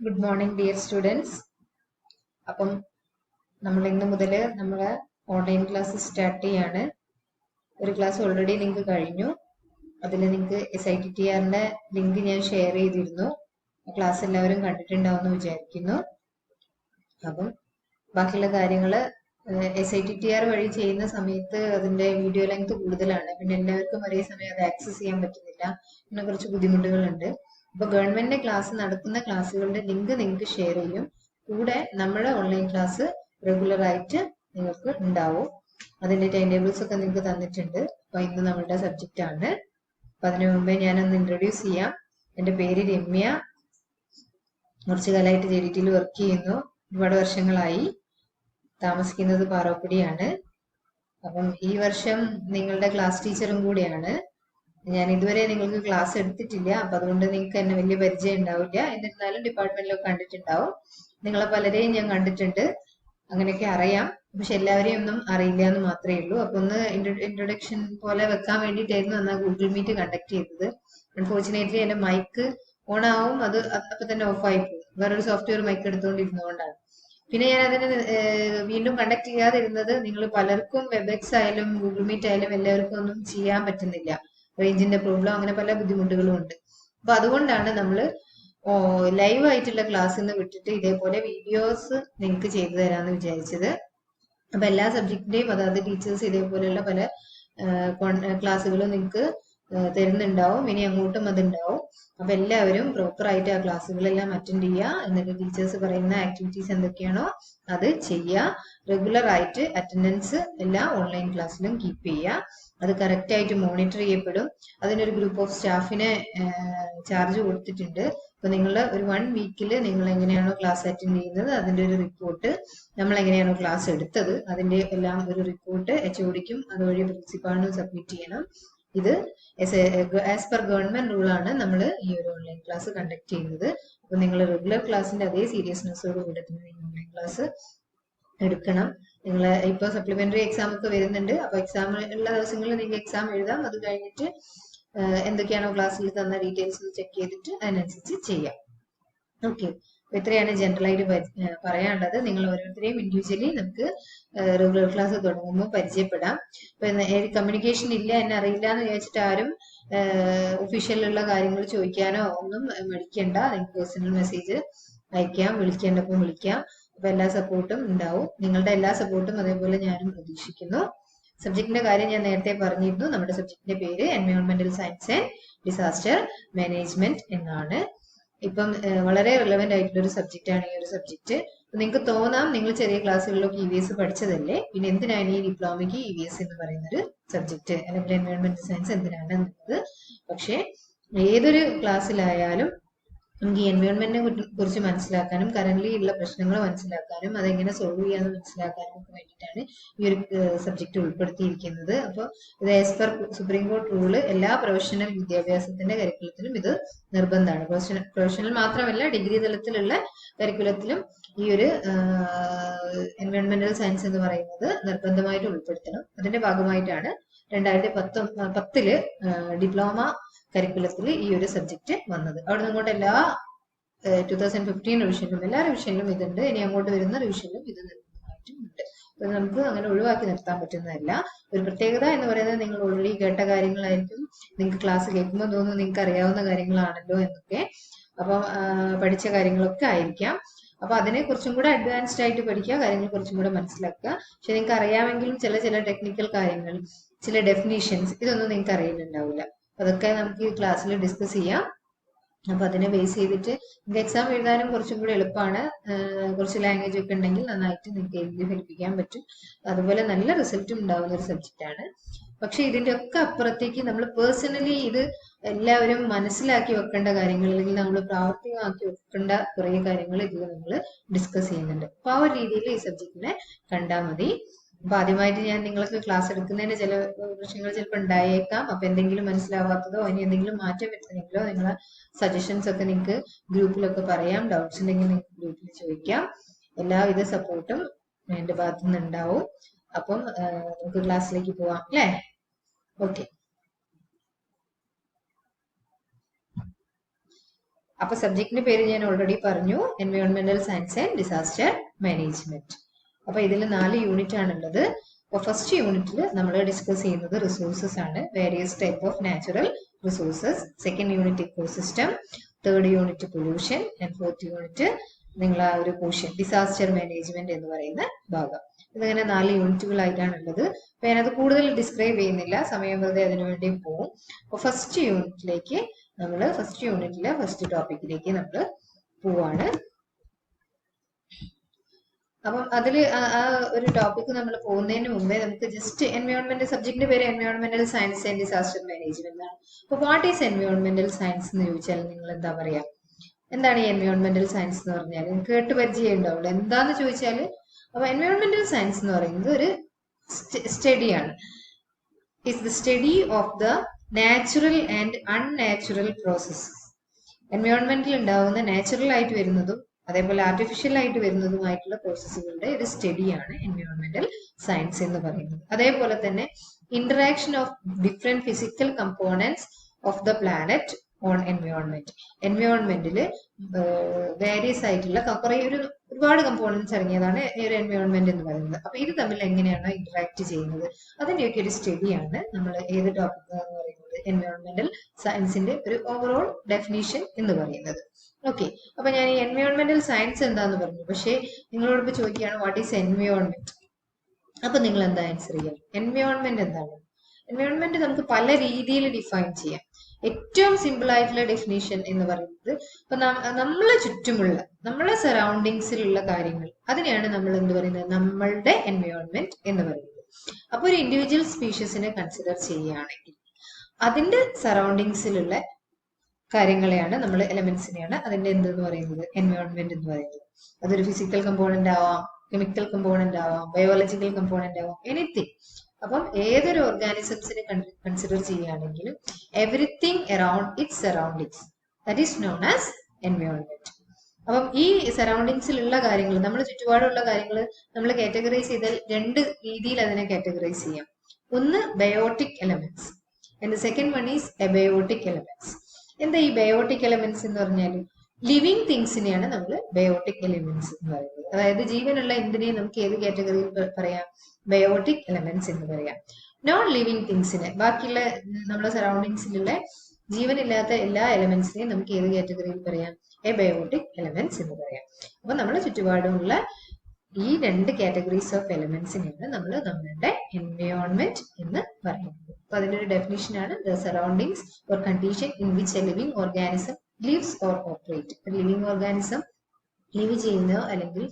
Good morning, dear students. അപ്പം നമ്മൾ ഇന്ന് മുതൽ നമ്മുടെ ഓൺലൈൻ ക്ലാസ് സ്റ്റാർട്ട് ചെയ്യാണ്. ഒരു ക്ലാസ് ഓൾറെഡി നിങ്ങൾക്ക് കഴിഞ്ഞു. അതിൽ നിങ്ങൾക്ക് SITTR-ന്റെ ലിങ്ക് ഞാൻ ഷെയർ ചെയ്തിരുന്നു. ക്ലാസ് എല്ലാവരും കണ്ടിട്ടുണ്ടാവുമെന്ന് വിചാരിക്കുന്നു. അപ്പം ബാക്കിയുള്ള കാര്യങ്ങൾ SITTR വഴി ചെയ്യുന്ന സമയത്ത് അതിന്റെ വീഡിയോ ലെങ്ത് കൂടുതലാണ്. പിന്നെ എല്ലാവർക്കും ഒരേ സമയം അത് ആക്സസ് ചെയ്യാൻ പറ്റുന്നില്ല. പിന്നെ കുറച്ച് ബുദ്ധിമുട്ടുകളുണ്ട്. അപ്പൊ ഗവൺമെന്റിന്റെ ക്ലാസ് നടക്കുന്ന ക്ലാസ്സുകളുടെ ലിങ്ക് നിങ്ങൾക്ക് ഷെയർ ചെയ്യും. കൂടെ നമ്മുടെ ഓൺലൈൻ ക്ലാസ് റെഗുലർ ആയിട്ട് നിങ്ങൾക്ക് ഉണ്ടാവും. അതിന്റെ ടൈം ടേബിൾസ് ഒക്കെ നിങ്ങൾക്ക് തന്നിട്ടുണ്ട്. അപ്പൊ ഇന്ന് നമ്മളുടെ സബ്ജക്റ്റ് ആണ്. അപ്പൊ അതിനു മുമ്പേ ഞാനൊന്ന് ഇൻട്രൊഡ്യൂസ് ചെയ്യാം. എന്റെ പേര് രമ്യ. കുറച്ചു കാലമായിട്ട് JDT-യിൽ വർക്ക് ചെയ്യുന്നു. ഒരുപാട് വർഷങ്ങളായി. താമസിക്കുന്നത് പാറോക്കുടിയാണ്. അപ്പം ഈ വർഷം നിങ്ങളുടെ ക്ലാസ് ടീച്ചറും കൂടിയാണ്. ഞാൻ ഇതുവരെ നിങ്ങൾക്ക് ക്ലാസ് എടുത്തിട്ടില്ല. അപ്പൊ അതുകൊണ്ട് നിങ്ങൾക്ക് എന്നെ വലിയ പരിചയം ഉണ്ടാവില്ല. എന്നിരുന്നാലും ഡിപ്പാർട്ട്മെന്റിലൊക്കെ കണ്ടിട്ടുണ്ടാവും. നിങ്ങളെ പലരെയും ഞാൻ കണ്ടിട്ടുണ്ട്. അങ്ങനെയൊക്കെ അറിയാം. പക്ഷെ എല്ലാവരെയും ഒന്നും അറിയില്ല എന്ന് മാത്രമേ ഉള്ളൂ. അപ്പൊ ഒന്ന് ഇൻട്രൊഡക്ഷൻ പോലെ വെക്കാൻ വേണ്ടിയിട്ടായിരുന്നു അന്ന് ഗൂഗിൾ മീറ്റ് കണ്ടക്ട് ചെയ്തത്. അൺഫോർച്ചുനേറ്റ്ലി എന്റെ മൈക്ക് ഓൺ ആവും, അത് അപ്പൊ തന്നെ ഓഫ് ആയി പോകും. വേറൊരു സോഫ്റ്റ്വെയർ മൈക്ക് എടുത്തുകൊണ്ടിരുന്നതുകൊണ്ടാണ്. പിന്നെ ഞാൻ അതിന് വീണ്ടും കണ്ടക്ട് ചെയ്യാതിരുന്നത് നിങ്ങൾ പലർക്കും വെബ്എക്സ് ആയാലും ഗൂഗിൾ മീറ്റ് ആയാലും എല്ലാവർക്കും ഒന്നും ചെയ്യാൻ പറ്റുന്നില്ല. റേഞ്ചിന്റെ പ്രോബ്ലം, അങ്ങനെ പല ബുദ്ധിമുട്ടുകളും ഉണ്ട്. അപ്പൊ അതുകൊണ്ടാണ് നമ്മൾ ലൈവ് ആയിട്ടുള്ള ക്ലാസ്സിൽ നിന്ന് വിട്ടിട്ട് ഇതേപോലെ വീഡിയോസ് നിങ്ങൾക്ക് ചെയ്തു തരാമെന്ന് വിചാരിച്ചത്. അപ്പൊ എല്ലാ സബ്ജക്റ്റിന്റെയും അതായത് ടീച്ചേഴ്സ് ഇതേപോലെയുള്ള പല ക്ലാസ്സുകളും നിങ്ങൾക്ക് തരുന്നുണ്ടാവും. ഇനി അങ്ങോട്ടും അതുണ്ടാവും. അപ്പൊ എല്ലാവരും പ്രോപ്പർ ആയിട്ട് ആ ക്ലാസ്സുകളെല്ലാം അറ്റൻഡ് ചെയ്യുക. എന്നിട്ട് ടീച്ചേഴ്സ് പറയുന്ന ആക്ടിവിറ്റീസ് എന്തൊക്കെയാണോ അത് ചെയ്യുക. റെഗുലർ ആയിട്ട് അറ്റൻഡൻസ് എല്ലാ ഓൺലൈൻ ക്ലാസ്സിലും കീപ്പ് ചെയ്യുക. അത് കറക്റ്റ് ആയിട്ട് മോണിറ്റർ ചെയ്യപ്പെടും. അതിനൊരു ഗ്രൂപ്പ് ഓഫ് സ്റ്റാഫിനെ ചാർജ് കൊടുത്തിട്ടുണ്ട്. അപ്പൊ നിങ്ങൾ ഒരു 1 വീക്കിൽ നിങ്ങൾ എങ്ങനെയാണോ ക്ലാസ് അറ്റൻഡ് ചെയ്യുന്നത് അതിന്റെ ഒരു റിപ്പോർട്ട്, നമ്മൾ എങ്ങനെയാണോ ക്ലാസ് എടുത്തത് അതിന്റെ എല്ലാം ഒരു റിപ്പോർട്ട് HOD-ക്കും അതുവഴി പ്രിൻസിപ്പാളിനും സബ്മിറ്റ് ചെയ്യണം. ഇത് ആസ് പെർ ഗവൺമെന്റ് റൂളാണ് നമ്മൾ ഈ ഒരു ഓൺലൈൻ ക്ലാസ് കണ്ടക്ട് ചെയ്യുന്നത്. അപ്പൊ നിങ്ങൾ റെഗുലർ ക്ലാസ്സിന്റെ അതേ സീരിയസ്നെസ്സോട് കൂടെ തന്നെ ഓൺലൈൻ ക്ലാസ് എടുക്കണം. നിങ്ങൾ ഇപ്പൊ സപ്ലിമെന്ററി എക്സാം ഒക്കെ വരുന്നുണ്ട്. അപ്പൊ എക്സാം ഉള്ള ദിവസങ്ങളിൽ നിങ്ങൾക്ക് എക്സാം എഴുതാം. അത് കഴിഞ്ഞിട്ട് എന്തൊക്കെയാണോ ക്ലാസ്സിൽ തന്ന ഡീറ്റെയിൽസ് ചെക്ക് ചെയ്തിട്ട് അതിനനുസരിച്ച് ചെയ്യാം. ഓക്കെ, അപ്പൊ ഇത്രയാണ് ജനറൽ ആയിട്ട് പറയാനുള്ളത്. നിങ്ങൾ ഓരോരുത്തരെയും ഇൻഡിവിജ്വലി നമുക്ക് റെഗുലർ ക്ലാസ് തുടങ്ങുമ്പോൾ പരിചയപ്പെടാം. ഇപ്പൊ കമ്മ്യൂണിക്കേഷൻ ഇല്ല, എന്നെ അറിയില്ല എന്ന് വിചാരിച്ചിട്ട് ആരും ഒഫീഷ്യലുള്ള കാര്യങ്ങൾ ചോദിക്കാനോ ഒന്നും മടിക്കണ്ട. നിങ്ങൾക്ക് പേഴ്സണൽ മെസ്സേജ് അയക്കാം, വിളിക്കേണ്ടപ്പോൾ വിളിക്കാം. അപ്പൊ എല്ലാ സപ്പോർട്ടും ഉണ്ടാവും. നിങ്ങളുടെ എല്ലാ സപ്പോർട്ടും അതേപോലെ ഞാനും പ്രതീക്ഷിക്കുന്നു. സബ്ജക്റ്റിന്റെ കാര്യം ഞാൻ നേരത്തെ പറഞ്ഞിരുന്നു. നമ്മുടെ സബ്ജക്റ്റിന്റെ പേര് എൻവയോൺമെന്റൽ സയൻസ് ആൻഡ് ഡിസാസ്റ്റർ മാനേജ്മെന്റ് എന്നാണ്. ഇപ്പം വളരെ റിലവന്റ് ആയിട്ടുള്ള ഒരു സബ്ജക്റ്റ് ആണ് ഈ ഒരു സബ്ജക്റ്റ്. നിങ്ങൾക്ക് തോന്നാം നിങ്ങൾ ചെറിയ ക്ലാസ്സുകളിലൊക്കെ EVS പഠിച്ചതല്ലേ, പിന്നെ എന്തിനാണ് ഈ ഡിപ്ലോമയ്ക്ക് EVS എന്ന് പറയുന്നൊരു സബ്ജക്റ്റ് അല്ലെങ്കിൽ എൻവയോൺമെന്റൽ സയൻസ് എന്തിനാണ് എന്നുള്ളത്. പക്ഷെ ഏതൊരു ക്ലാസ്സിലായാലും നമുക്ക് ഈ എൻവയോൺമെന്റിനെ കുറിച്ച് മനസ്സിലാക്കാനും കറന്റ് ഉള്ള പ്രശ്നങ്ങൾ മനസ്സിലാക്കാനും അതെങ്ങനെ സോൾവ് ചെയ്യാന്ന് മനസ്സിലാക്കാനും ഒക്കെ വേണ്ടിയിട്ടാണ് ഈ ഒരു സബ്ജക്ട് ഉൾപ്പെടുത്തിയിരിക്കുന്നത്. അപ്പോൾ ഇത് as per supreme court rule എല്ലാ പ്രൊഫഷണൽ വിദ്യാഭ്യാസത്തിന്റെ കരിക്കുലത്തിലും ഇത് നിർബന്ധമാണ്. പ്രൊഫഷണൽ മാത്രമല്ല, ഡിഗ്രി തലത്തിലുള്ള കരിക്കുലത്തിലും ഈ ഒരു എൻവയോൺമെന്റൽ സയൻസ് എന്ന് പറയുന്നത് നിർബന്ധമായിട്ട് ഉൾപ്പെടുത്തണം. അതിന്റെ ഭാഗമായിട്ടാണ് 2010 ഡിപ്ലോമ കരിക്കുലത്തിൽ ഈ ഒരു സബ്ജക്ട് വന്നത്. അവിടെ നിങ്ങോട്ട് എല്ലാ 2015 റിവിഷനിലും എല്ലാ റിവിഷനിലും ഇതുണ്ട്. ഇനി അങ്ങോട്ട് വരുന്ന റിവിഷനിലും ഇത് നിർബന്ധമായിട്ടും ഉണ്ട്. അപ്പൊ നമുക്ക് അങ്ങനെ ഒഴിവാക്കി നിർത്താൻ പറ്റുന്നതല്ല. ഒരു പ്രത്യേകത എന്ന് പറയുന്നത് നിങ്ങൾ ഓൾറെഡി കേട്ട കാര്യങ്ങളായിരിക്കും. നിങ്ങൾക്ക് ക്ലാസ് കേൾക്കുമ്പോൾ തോന്നുന്നു നിങ്ങൾക്ക് അറിയാവുന്ന കാര്യങ്ങളാണല്ലോ എന്നൊക്കെ. അപ്പം പഠിച്ച കാര്യങ്ങളൊക്കെ ആയിരിക്കാം. അപ്പൊ അതിനെ കുറച്ചും കൂടെ അഡ്വാൻസ്ഡ് ആയിട്ട് പഠിക്കുക, കാര്യങ്ങൾ കുറച്ചും കൂടെ മനസ്സിലാക്കുക. പക്ഷെ നിങ്ങൾക്ക് അറിയാമെങ്കിലും ചില ടെക്നിക്കൽ കാര്യങ്ങൾ, ചില ഡെഫിനീഷൻസ് ഇതൊന്നും നിങ്ങൾക്ക് അറിയുന്നുണ്ടാവില്ല. അതൊക്കെ നമുക്ക് ഈ ക്ലാസ്സിൽ ഡിസ്കസ് ചെയ്യാം. അപ്പൊ അതിനെ ബേസ് ചെയ്തിട്ട് നിങ്ങൾക്ക് എക്സാം എഴുതാനും കുറച്ചും കൂടി എളുപ്പമാണ്. കുറച്ച് ലാംഗ്വേജ് ഒക്കെ ഉണ്ടെങ്കിൽ നന്നായിട്ട് നിങ്ങൾക്ക് എഴുതി ഫലിപ്പിക്കാൻ പറ്റും. അതുപോലെ നല്ല റിസൾട്ടും ഉണ്ടാവുന്ന ഒരു സബ്ജക്റ്റ് ആണ്. പക്ഷെ ഇതിന്റെ ഒക്കെ അപ്പുറത്തേക്ക് നമ്മൾ പേഴ്സണലി ഇത് എല്ലാവരും മനസ്സിലാക്കി വെക്കേണ്ട കാര്യങ്ങൾ, അല്ലെങ്കിൽ നമ്മൾ പ്രാവർത്തികമാക്കി വെക്കേണ്ട കുറെ കാര്യങ്ങൾ ഇതിൽ നമ്മൾ ഡിസ്കസ് ചെയ്യുന്നുണ്ട്. അപ്പൊ ആ ഒരു രീതിയിൽ ഈ സബ്ജക്റ്റിനെ കണ്ടാൽ മതി. അപ്പൊ ആദ്യമായിട്ട് ഞാൻ നിങ്ങൾക്ക് ക്ലാസ് എടുക്കുന്നതിന് ചില പ്രശ്നങ്ങൾ ചിലപ്പോൾ ഉണ്ടായേക്കാം. അപ്പൊ എന്തെങ്കിലും മനസ്സിലാവാത്തതോ ഇനി എന്തെങ്കിലും മാറ്റം വരുത്തണമെങ്കിലോ നിങ്ങളെ സജഷൻസ് ഒക്കെ നിങ്ങൾക്ക് ഗ്രൂപ്പിലൊക്കെ പറയാം. ഡൗട്ട്സ് ഉണ്ടെങ്കിൽ നിങ്ങൾക്ക് ഗ്രൂപ്പിൽ ചോദിക്കാം. എല്ലാവിധ സപ്പോർട്ടും എന്റെ ഭാഗത്തു നിന്ന് ഉണ്ടാവും. അപ്പം നമുക്ക് ക്ലാസ്സിലേക്ക് പോവാം അല്ലേ? ഓക്കെ, അപ്പൊ സബ്ജക്റ്റിന്റെ പേര് ഞാൻ ഓൾറെഡി പറഞ്ഞു, എൻവയോൺമെന്റൽ സയൻസ് ആൻഡ് ഡിസാസ്റ്റർ മാനേജ്മെന്റ്. അപ്പൊ ഇതിൽ 4 യൂണിറ്റ് ആണുള്ളത്. അപ്പൊ ഫസ്റ്റ് യൂണിറ്റിൽ നമ്മൾ ഡിസ്കസ് ചെയ്യുന്നത് റിസോഴ്സസ് ആണ്, various type of natural resources. Second unit ecosystem, third unit pollution, and fourth unit നിങ്ങൾ ആ ഒരു പോർഷൻ ഡിസാസ്റ്റർ മാനേജ്മെന്റ് എന്ന് പറയുന്ന ഭാഗം. ഇതിങ്ങനെ 4 യൂണിറ്റുകളായിട്ടാണ് ഉള്ളത്. അപ്പൊ ഞാനത് കൂടുതൽ ഡിസ്ക്രൈബ് ചെയ്യുന്നില്ല, സമയം വെറുതെ അതിനുവേണ്ടി പോകും. അപ്പൊ ഫസ്റ്റ് യൂണിറ്റിലേക്ക് ഫസ്റ്റ് യൂണിറ്റിലെ ഫസ്റ്റ് ടോപ്പിക്കിലേക്ക് നമ്മൾ പോവാണ്. അപ്പം അതിൽ ആ ഒരു ടോപ്പിക് നമ്മൾ പോകുന്നതിന് മുമ്പേ നമുക്ക് ജസ്റ്റ് എൻവയോൺമെന്റ്, സബ്ജക്റ്റിന്റെ പേര് എൻവയോൺമെന്റൽ സയൻസ് ആൻഡ് ഡിസാസ്റ്റർ മാനേജ്മെന്റ് ആണ്. അപ്പൊ വാട്ട് ഈസ് എൻവയോൺമെന്റൽ സയൻസ് എന്ന് ചോദിച്ചാൽ നിങ്ങൾ എന്താ പറയാ? എന്താണ് ഈ എൻവയോൺമെന്റൽ സയൻസ് എന്ന് പറഞ്ഞാൽ? നിങ്ങൾക്ക് കേട്ട് പരിചയം ഉണ്ടാവുള്ളൂ. എന്താന്ന് ചോദിച്ചാൽ, അപ്പൊ എൻവയോൺമെന്റൽ സയൻസ് എന്ന് പറയുന്നത് ഒരു സ്റ്റഡിയാണ്. Is the study of the natural and unnatural processes. എൻവയോൺമെന്റിൽ ഉണ്ടാവുന്ന നാച്ചുറൽ ആയിട്ട് വരുന്നതും അതേപോലെ ആർട്ടിഫിഷ്യൽ ആയിട്ട് വരുന്നതുമായിട്ടുള്ള പ്രോസസ്സുകളുടെ ഒരു സ്റ്റഡിയാണ് എൻവയോൺമെന്റൽ സയൻസ് എന്ന് പറയുന്നത്. അതേപോലെ തന്നെ interaction of different physical components of the planet on environment. എൻവയോൺമെന്റിൽ വേരിയസ് ആയിട്ടുള്ള ഒരുപാട് കമ്പോണൻസ് അടങ്ങിയതാണ് ഈ ഒരു എൻവയോൺമെന്റ് എന്ന് പറയുന്നത്. അപ്പൊ ഇത് തമ്മിൽ എങ്ങനെയാണ് ഇന്ററാക്ട് ചെയ്യുന്നത്, അതിന്റെയൊക്കെ ഒരു സ്റ്റഡിയാണ് നമ്മൾ ഏത് ടോപ്പിക് എന്ന് പറയുന്നത്, എൻവയോൺമെന്റൽ സയൻസിന്റെ ഒരു ഓവറോൾ ഡെഫിനിഷൻ എന്ന് പറയുന്നത്. ഓക്കെ, അപ്പൊ ഞാൻ ഈ എൻവയോൺമെന്റൽ സയൻസ് എന്താന്ന് പറഞ്ഞു. പക്ഷേ നിങ്ങളോട് ഇപ്പൊ ചോദിക്കുകയാണ് വാട്ട് ഈസ് എൻവയോൺമെന്റ്. അപ്പൊ നിങ്ങൾ എന്താ ആൻസർ ചെയ്യാം? എൻവയോൺമെന്റ് എന്താണ്? എൻവയോൺമെന്റ് നമുക്ക് പല രീതിയിൽ ഡിഫൈൻ ചെയ്യാം. ഏറ്റവും സിമ്പിൾ ആയിട്ടുള്ള ഡെഫിനേഷൻ എന്ന് പറയുന്നത്, ഇപ്പൊ നമ്മളെ ചുറ്റുമുള്ള നമ്മളെ സറൗണ്ടിങ്സിലുള്ള കാര്യങ്ങൾ, അതിനെയാണ് നമ്മൾ എന്ത് പറയുന്നത്, നമ്മളുടെ എൻവയോൺമെന്റ് എന്ന് പറയുന്നത്. അപ്പൊ ഒരു ഇൻഡിവിജ്വൽ സ്പീഷീസിനെ കൺസിഡർ ചെയ്യുകയാണെങ്കിൽ അതിന്റെ സറൗണ്ടിങ്സിലുള്ള കാര്യങ്ങളെയാണ് നമ്മൾ എലമെന്റ്സിനെയാണ് അതിന്റെ എന്തെന്ന് പറയുന്നത്, എൻവയോൺമെന്റ് എന്ന് പറയുന്നത്. അതൊരു ഫിസിക്കൽ കമ്പോണന്റ് ആവാം, കെമിക്കൽ കമ്പോണന്റ് ആവാം, ബയോളജിക്കൽ കമ്പോണന്റ് ആവാം, എനിത്തിങ്. അപ്പം ഏതൊരു ഓർഗാനിസംസിനെ കൺസിഡർ ചെയ്യുകയാണെങ്കിലും everything around it's surroundings, that is known as environment. അപ്പം ഈ സറൗണ്ടിങ്സിലുള്ള കാര്യങ്ങൾ, നമ്മുടെ ചുറ്റുപാടുള്ള കാര്യങ്ങൾ നമ്മൾ കാറ്റഗറൈസ് ചെയ്താൽ 2 രീതിയിൽ അതിനെ കാറ്റഗറൈസ് ചെയ്യാം. ഒന്ന് biotic elements and second one is abiotic elements. എന്താ ഈ ബയോട്ടിക് എലമെന്റ്സ് എന്ന് പറഞ്ഞാൽ? ലിവിങ് തിങ്സിനെയാണ് നമ്മൾ ബയോട്ടിക് എലിമെന്റ്സ് എന്ന് പറയുന്നത്. അതായത് ജീവനുള്ള എന്തിനേയും നമുക്ക് ഏത് കാറ്റഗറിയിൽ പറയാം? ബയോട്ടിക് എലമെന്റ്സ് എന്ന് പറയാം. നോൺ ലിവിങ് തിങ്സിനെ, ബാക്കിയുള്ള നമ്മുടെ സറൗണ്ടിങ്സിലുള്ള ജീവനില്ലാത്ത എല്ലാ എലമെന്റ്സിനെയും നമുക്ക് ഏത് കാറ്റഗറിയിൽ പറയാം? എബയോട്ടിക് എലമെന്റ്സ് എന്ന് പറയാം. അപ്പൊ നമ്മുടെ ചുറ്റുപാടുമുള്ള ഈ 2 കാറ്റഗറീസ് ഓഫ് എലമെന്റ്സിനെയാണ് നമ്മൾ നമ്മളുടെ എൻവയോൺമെന്റ് എന്ന് പറയുന്നത്. അപ്പൊ അതിന്റെ ഒരു ഡെഫിനിഷൻ ആണ് the surroundings or condition in which A living organism lives or operate. Living organism live ചെയ്യുന്നതോ അല്ലെങ്കിൽ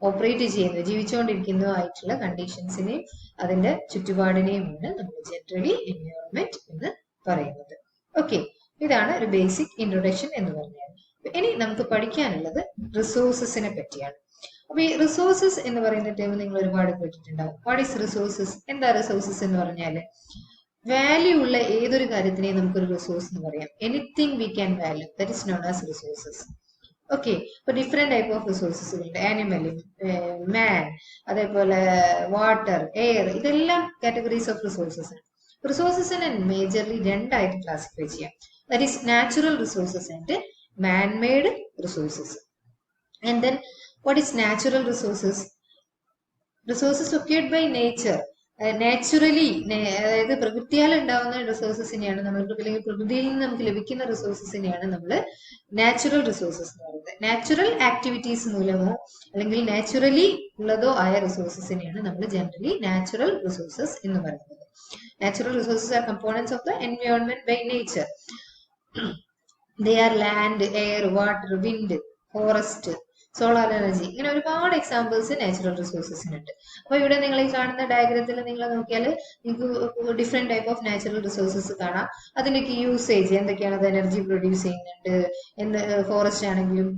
ഓപ്പറേറ്റ് ചെയ്യുന്നതോ ജീവിച്ചുകൊണ്ടിരിക്കുന്നതോ ആയിട്ടുള്ള കണ്ടീഷൻസിനെയും അതിന്റെ ചുറ്റുപാടിനെയുമാണ് നമ്മൾ ജനറലി എൻവയോൺമെന്റ് എന്ന് പറയുന്നത്. ഓക്കെ, ഇതാണ് ഒരു ബേസിക് ഇൻട്രൊഡക്ഷൻ എന്ന് പറഞ്ഞാൽ. ഇനി നമുക്ക് പഠിക്കാനുള്ളത് റിസോഴ്സസിനെ പറ്റിയാണ്. അപ്പൊ ഈ റിസോഴ്സസ് എന്ന് പറയുന്ന ടേം നിങ്ങൾ ഒരുപാട് കേട്ടിട്ടുണ്ടാവും. What is resources? എന്താ റിസോഴ്സസ് എന്ന് പറഞ്ഞാല്? വാല്യൂ ഉള്ള ഏതൊരു കാര്യത്തിനെയും നമുക്കൊരു റിസോഴ്സ് എന്ന് പറയാം. Anything we can value, that is known as resources. Okay, ഇപ്പൊ ഡിഫറെന്റ് ടൈപ്പ് ഓഫ് റിസോഴ്സസ് ഉണ്ട്. ആനിമൽ, മാൻ, അതേപോലെ വാട്ടർ, എയർ, ഇതെല്ലാം കാറ്റഗറീസ് ഓഫ് റിസോഴ്സസ് ആണ്. റിസോഴ്സസിനെ മേജർലി 2 ആയിട്ട് ക്ലാസിഫൈ ചെയ്യാം. That is natural resources and man-made resources. And then what is natural resources? Resources occurred by nature. Naturally, അതായത് പ്രകൃതിയാൽ ഉണ്ടാവുന്ന റിസോഴ്സസിനെയാണ് നമ്മൾ, അല്ലെങ്കിൽ പ്രകൃതിയിൽ നിന്ന് നമുക്ക് ലഭിക്കുന്ന റിസോഴ്സസിനെയാണ് നമ്മൾ നാച്ചുറൽ റിസോഴ്സസ് എന്ന് പറയുന്നത്. നാച്ചുറൽ ആക്ടിവിറ്റീസ് മൂലമോ അല്ലെങ്കിൽ നാച്ചുറലി ഉള്ളതോ ആയ റിസോഴ്സസിനെയാണ് നമ്മൾ ജനറലി നാച്ചുറൽ റിസോഴ്സസ് എന്ന് പറയുന്നത്. Natural resources are components of the environment by nature. They are land, air, water, wind, forest, solar energy. ഇങ്ങനെ ഒരുപാട് എക്സാമ്പിൾസ് നാച്ചുറൽ റിസോഴ്സസിനുണ്ട്. അപ്പൊ ഇവിടെ നിങ്ങൾ ഈ കാണുന്ന ഡയഗ്രത്തിൽ നിങ്ങൾ നോക്കിയാൽ നിങ്ങൾക്ക് different type of natural resources കാണാം. അതിന്റെയൊക്കെ യൂസേജ് എന്തൊക്കെയാണ്? അത് എനർജി പ്രൊഡ്യൂസ് ചെയ്യുന്നുണ്ട്. ഫോറസ്റ്റ് ആണെങ്കിലും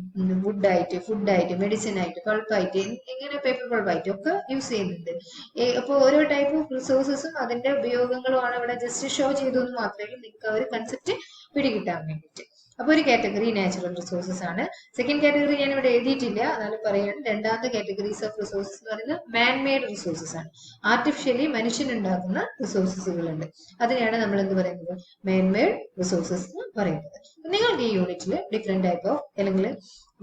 വുഡായിട്ട്, ഫുഡായിട്ട്, മെഡിസിൻ ആയിട്ട്, പൾപ്പായിട്ട്, ഇങ്ങനെ പേപ്പർ പൾപ്പായിട്ട് ഒക്കെ യൂസ് ചെയ്യുന്നുണ്ട്. അപ്പോൾ ഓരോ ടൈപ്പ് ഓഫ് റിസോഴ്സസും അതിന്റെ ഉപയോഗങ്ങളുമാണ് ഇവിടെ ജസ്റ്റ് ഷോ ചെയ്തു എന്ന് മാത്രമേ നിങ്ങൾക്ക് ഒരു കൺസെപ്റ്റ് പിടികിട്ടാൻ വേണ്ടിയിട്ട്. അപ്പൊ ഒരു കാറ്റഗറി നാച്ചുറൽ റിസോഴ്സസ് ആണ്. സെക്കൻഡ് കാറ്റഗറി ഞാൻ ഇവിടെ എഴുതിയിട്ടില്ല, എന്നാലും പറയാണ്. രണ്ടാമത്തെ കാറ്റഗറീസ് ഓഫ് റിസോഴ്സസ് എന്ന് പറയുന്നത് മാൻ-മെയ്ഡ് റിസോഴ്സസ് ആണ്. ആർട്ടിഫിഷ്യലി മനുഷ്യനുണ്ടാക്കുന്ന റിസോഴ്സസുകളുണ്ട്. അതിനെയാണ് നമ്മൾ എന്ത് പറയുന്നത്? മാൻ-മെയ്ഡ് റിസോഴ്സസ് എന്ന് പറയുന്നത്. നിങ്ങൾക്ക് ഈ യൂണിറ്റിൽ ഡിഫറെന്റ് ടൈപ്പ് ഓഫ് അല്ലെങ്കിൽ